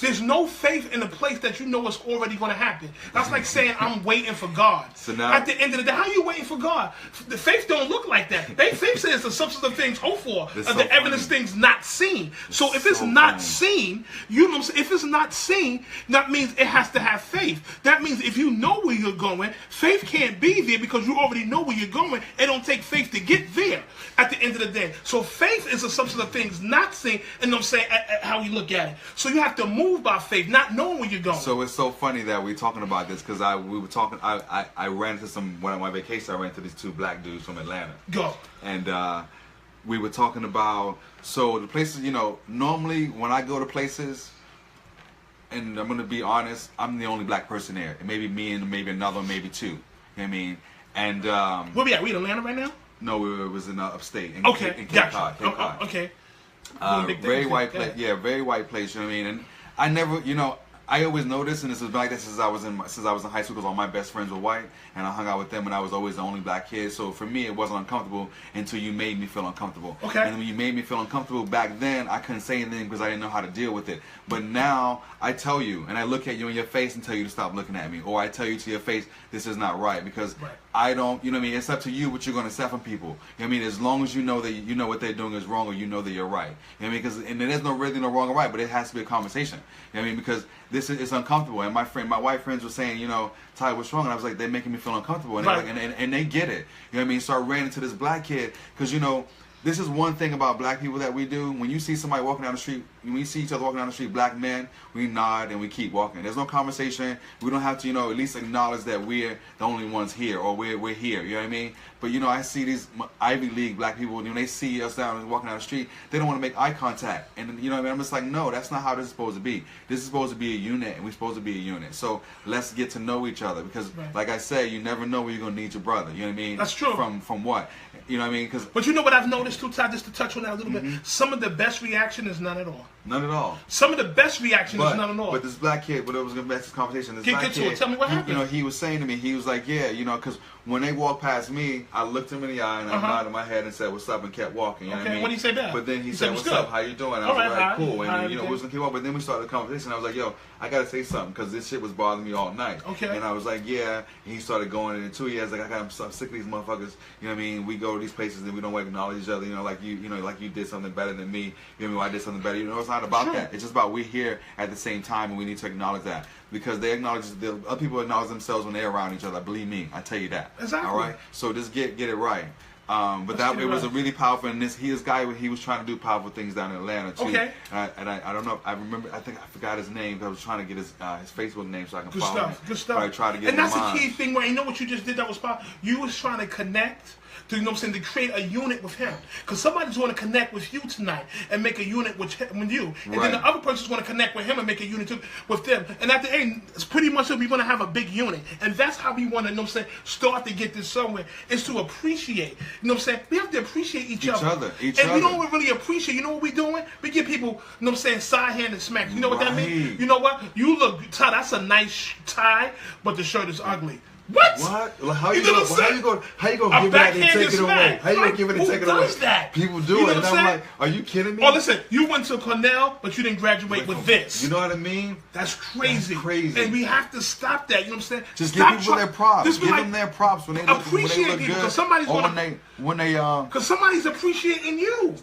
There's no faith in a place that you know is already going to happen. That's like saying I'm waiting for God. So now, at the end of the day, how are you waiting for God? The faith don't look like that. Faith says the substance of things hoped for, of the evidence things not seen. So if it's not seen, you know what I'm saying? If it's not seen, that means it has to have faith. That means if you know where you're going, faith can't be there because you already know where you're going. It don't take faith to get there at the end of the day. So faith is a substance of things not seen, and I'm saying how you look at it. So you have to move by faith, not knowing where you're going. So it's so funny that we're talking about this because we were talking. I ran into one of my vacations. I ran into these two black dudes from Atlanta. Go. And we were talking about the places. You know, normally when I go to places, and I'm gonna be honest, I'm the only black person there. It may be me and maybe another, maybe two. You know what I mean? And where we at? We in Atlanta right now? No, it was in upstate. In Cape Cod. Okay. Very white place. Yeah, very white place. You know what I mean? And I never, you know, I always noticed, and this was like this since I was in high school, because all my best friends were white, and I hung out with them, and I was always the only black kid. So for me, it wasn't uncomfortable until you made me feel uncomfortable. Okay. And when you made me feel uncomfortable back then, I couldn't say anything because I didn't know how to deal with it. But now I tell you, and I look at you in your face and tell you to stop looking at me, or I tell you to your face, this is not right, because I don't, you know what I mean? It's up to you what you're going to say from people. You know what I mean? As long as you know that you know what they're doing is wrong, or you know that you're right. You know what I mean? Because and there's really no wrong or right, but it has to be a conversation. You know what I mean? Because it's uncomfortable. And my white friends were saying, you know, Ty, what's wrong? And I was like, they're making me feel uncomfortable. And, and they get it. You know what I mean? So I ran into this black kid because, you know, this is one thing about black people that we do. When you see somebody walking down the street, when we see each other walking down the street, black men, we nod and we keep walking. There's no conversation. We don't have to, you know, at least acknowledge that we're the only ones here, or we're here. You know what I mean? But, you know, I see these Ivy League black people, when they see us walking down the street, they don't want to make eye contact. And, you know what I mean? I'm just like, no, that's not how this is supposed to be. This is supposed to be a unit, and we're supposed to be a unit. So let's get to know each other, because, like I said, you never know when you're going to need your brother. You know what I mean? That's true. From what? You know what I mean? But you know what I've noticed too, Todd, just to touch on that a little bit? Some of the best reaction is none at all. None at all. Some of the best reaction is none at all. But this black kid, but it was going to be this conversation. This Get to it. Tell me what happened. You know, he was saying to me, he was like, yeah, you know, because when they walked past me, I looked him in the eye and I nodded my head and said, what's up, and kept walking. You know what I mean? What did he say back? But then he said, what's up, how you doing? And I was like, all right, cool. And, you know, we was going to keep up. But then we started the conversation. I was like, yo, I got to say something, because this shit was bothering me all night. Okay. And I was like, yeah. And he started going, and in 2 years, like, I'm sick of these motherfuckers. You know what I mean? We go to these places and we don't acknowledge each other. You know, like you did something better than me. You know what I mean? I did something better. You know, it's not about that. It's just about we're here at the same time, and we need to acknowledge that, because they acknowledge, other people acknowledge themselves when they're around each other. Believe me, I tell you that. Exactly. All right. So just get it right. But it was a really powerful, and this guy, he was trying to do powerful things down in Atlanta too. Okay. And I don't know. I remember. I think I forgot his name. I was trying to get his Facebook name so I can follow him. Good stuff. I tried to get and him that's the key thing, right? You know what you just did that was powerful? You was trying to connect. You know what I'm saying? To create a unit with him. Because somebody's going to connect with you tonight and make a unit with you. And then the other person's going to connect with him and make a unit with them. And at the end, it's pretty much we're going to have a big unit. And that's how we want to, you know what I'm saying, start to get this somewhere. Is to appreciate. You know what I'm saying? We have to appreciate each other. We don't really appreciate. You know what we're doing? We give people, you know what I'm saying, side-handed smacks. You know what that means? You know what? You look, Todd, that's a nice tie, but the shirt is ugly. What? Well, how you gonna give it and take it away? How you gonna give it and take it away? Who does that? People do it, and I'm like, are you kidding me? Oh, listen, you went to Cornell, but you didn't graduate with this. You know what I mean? That's crazy. That's crazy. And we have to stop that. You know what I'm saying? Just give people their props. Give them their props when they look good. Because somebody's because somebody's appreciating you.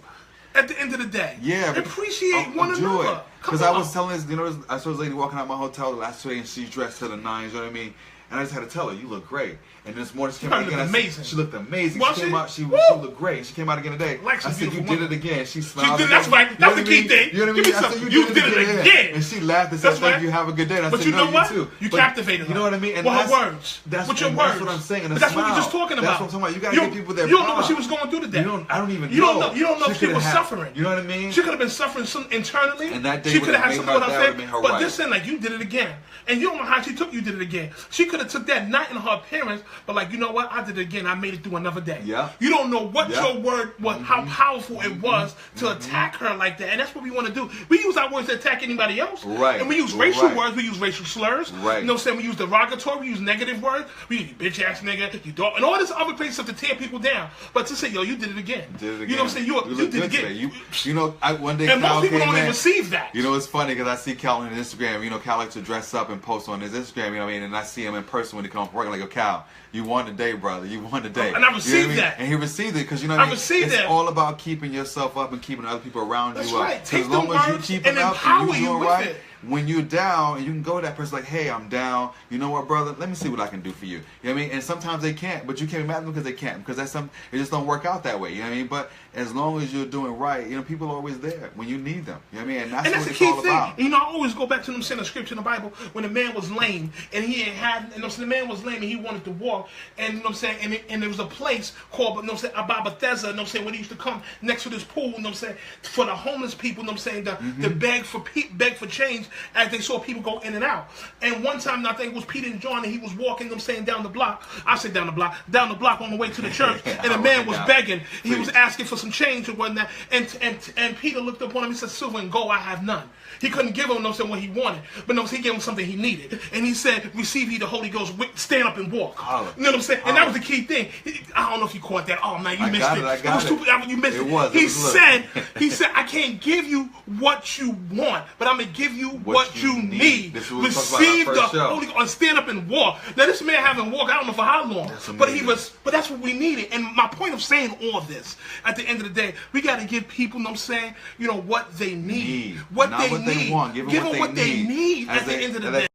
At the end of the day, appreciate one another. Because I was telling this, you know, I saw this lady walking out my hotel the last day, and she's dressed to the nines. You know what I mean? And I just had to tell her, you look great. And this morning she came out again. Amazing. She looked amazing. She came out. She looked great. She came out again today. I said, you did it again. She smiled. That's right. That's the key thing. You know what I mean? You did it again. And she laughed and said, thank you. Have a good day. And I said, no, you too. You captivated her. You know what I mean? And her words. With your words. That's what I'm saying. But that's what we're just talking about. That's what I'm talking about. You got to give people their props. You don't know what she was going through today. I don't even know. You don't know if she was suffering. You know what I mean? She could have been suffering internally. And that day she could have had something with her face. But right. this thing, like, you did it again. And you don't know how she took you did it again. She could have took that, not in her appearance, but like, you know what? I did it again. I made it through another day. Yeah. You don't know what your word, how powerful it was to attack her like that. And that's what we want to do. We use our words to attack anybody else. Right. And we use racial words. We use racial slurs. Right. You know what I'm saying? We use derogatory. We use negative words. We use bitch ass nigga, you dog, and all this other crazy stuff to tear people down. But to say, yo, you did it again. You know what I'm saying? You did it again. You know, one day and Cal most people came don't even in. receive that. You know, it's funny because I see Cal on his Instagram. You know, Cal likes to dress up and post on his Instagram. You know what I mean? And I see him in person when he comes to work. I'm like, yo, Cal, you won the day, brother. You won the day. And I received that. And he received it because, you know what I mean? Received it's that. all about keeping yourself up and keeping other people around That's you up. right. Take as long the as you words keep and it up empower and you you doing with right, it. when you're down, you can go to that person like, hey, I'm down. You know what, brother? Let me see what I can do for you. You know what I mean? And sometimes they can't, but you can't be mad at them because they can't. Because that's something, it just don't work out that way. You know what I mean? But as long as you're doing right, you know, people are always there when you need them. You know what I mean? And that's what the it's key all thing. about. And, you know, I always go back to them saying the scripture in the Bible when a man was lame and he ain't had, and the man was lame and he wanted to walk, and you know what I'm saying, and there was a place called, you know what I'm saying, about Bethesda, you know what I'm saying, where he used to come next to this pool, you know what I'm saying, for the homeless people, you know what I'm saying, to beg for change as they saw people go in and out. And one time, I think it was Peter and John, and he was walking, you know what I'm saying, down the block. I said down the block on the way to the church, and a man was begging. He was asking for some change or whatnot, and Peter looked up on him. He said, "Silver and gold I have none." He couldn't give him, you know what I'm saying, what he wanted, but no, he gave him something he needed. And he said, "Receive ye the Holy Ghost, stand up and walk." You know what I'm saying? And that was the key thing. I don't know if you caught that. Oh man, you missed it. I got it. You missed it. He said, "I can't give you what you want, but I'm gonna give you what you need." Receive the Holy Ghost and stand up and walk. Now this man haven't walked, I don't know for how long, but that's what we needed. And my point of saying all of this, at the end of the day, we got to give people, you know what I'm saying, you know, what they need. What Not they what need. they want. Give them what they need at the end of the day.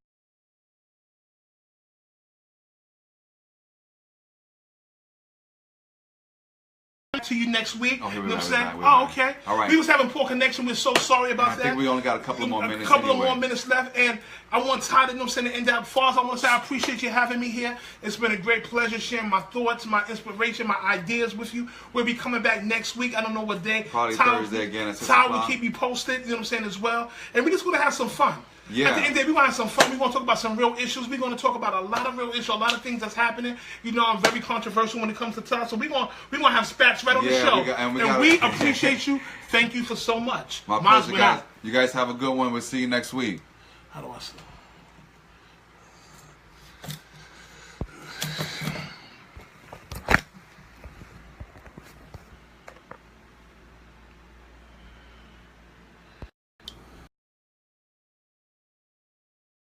To you next week. Oh, you know what I'm saying? Okay. All right. We was having poor connection. We're so sorry about that. I think we only got a couple of more minutes. A couple of more minutes left. And I want Todd, you know what I'm saying, to end out fast. I want to say I appreciate you having me here. It's been a great pleasure sharing my thoughts, my inspiration, my ideas with you. We'll be coming back next week. I don't know what day. Probably Thursday again. Todd will keep you posted, you know what I'm saying, as well. And we're just going to have some fun. Yeah. At the end of the day, we want to have some fun. We want to talk about some real issues. We're going to talk about a lot of real issues, a lot of things that's happening. You know, I'm very controversial when it comes to Todd. So we're going to have spats right on the show. We appreciate you. Thank you for so much. My pleasure, guys. You guys have a good one. We'll see you next week. How do I say?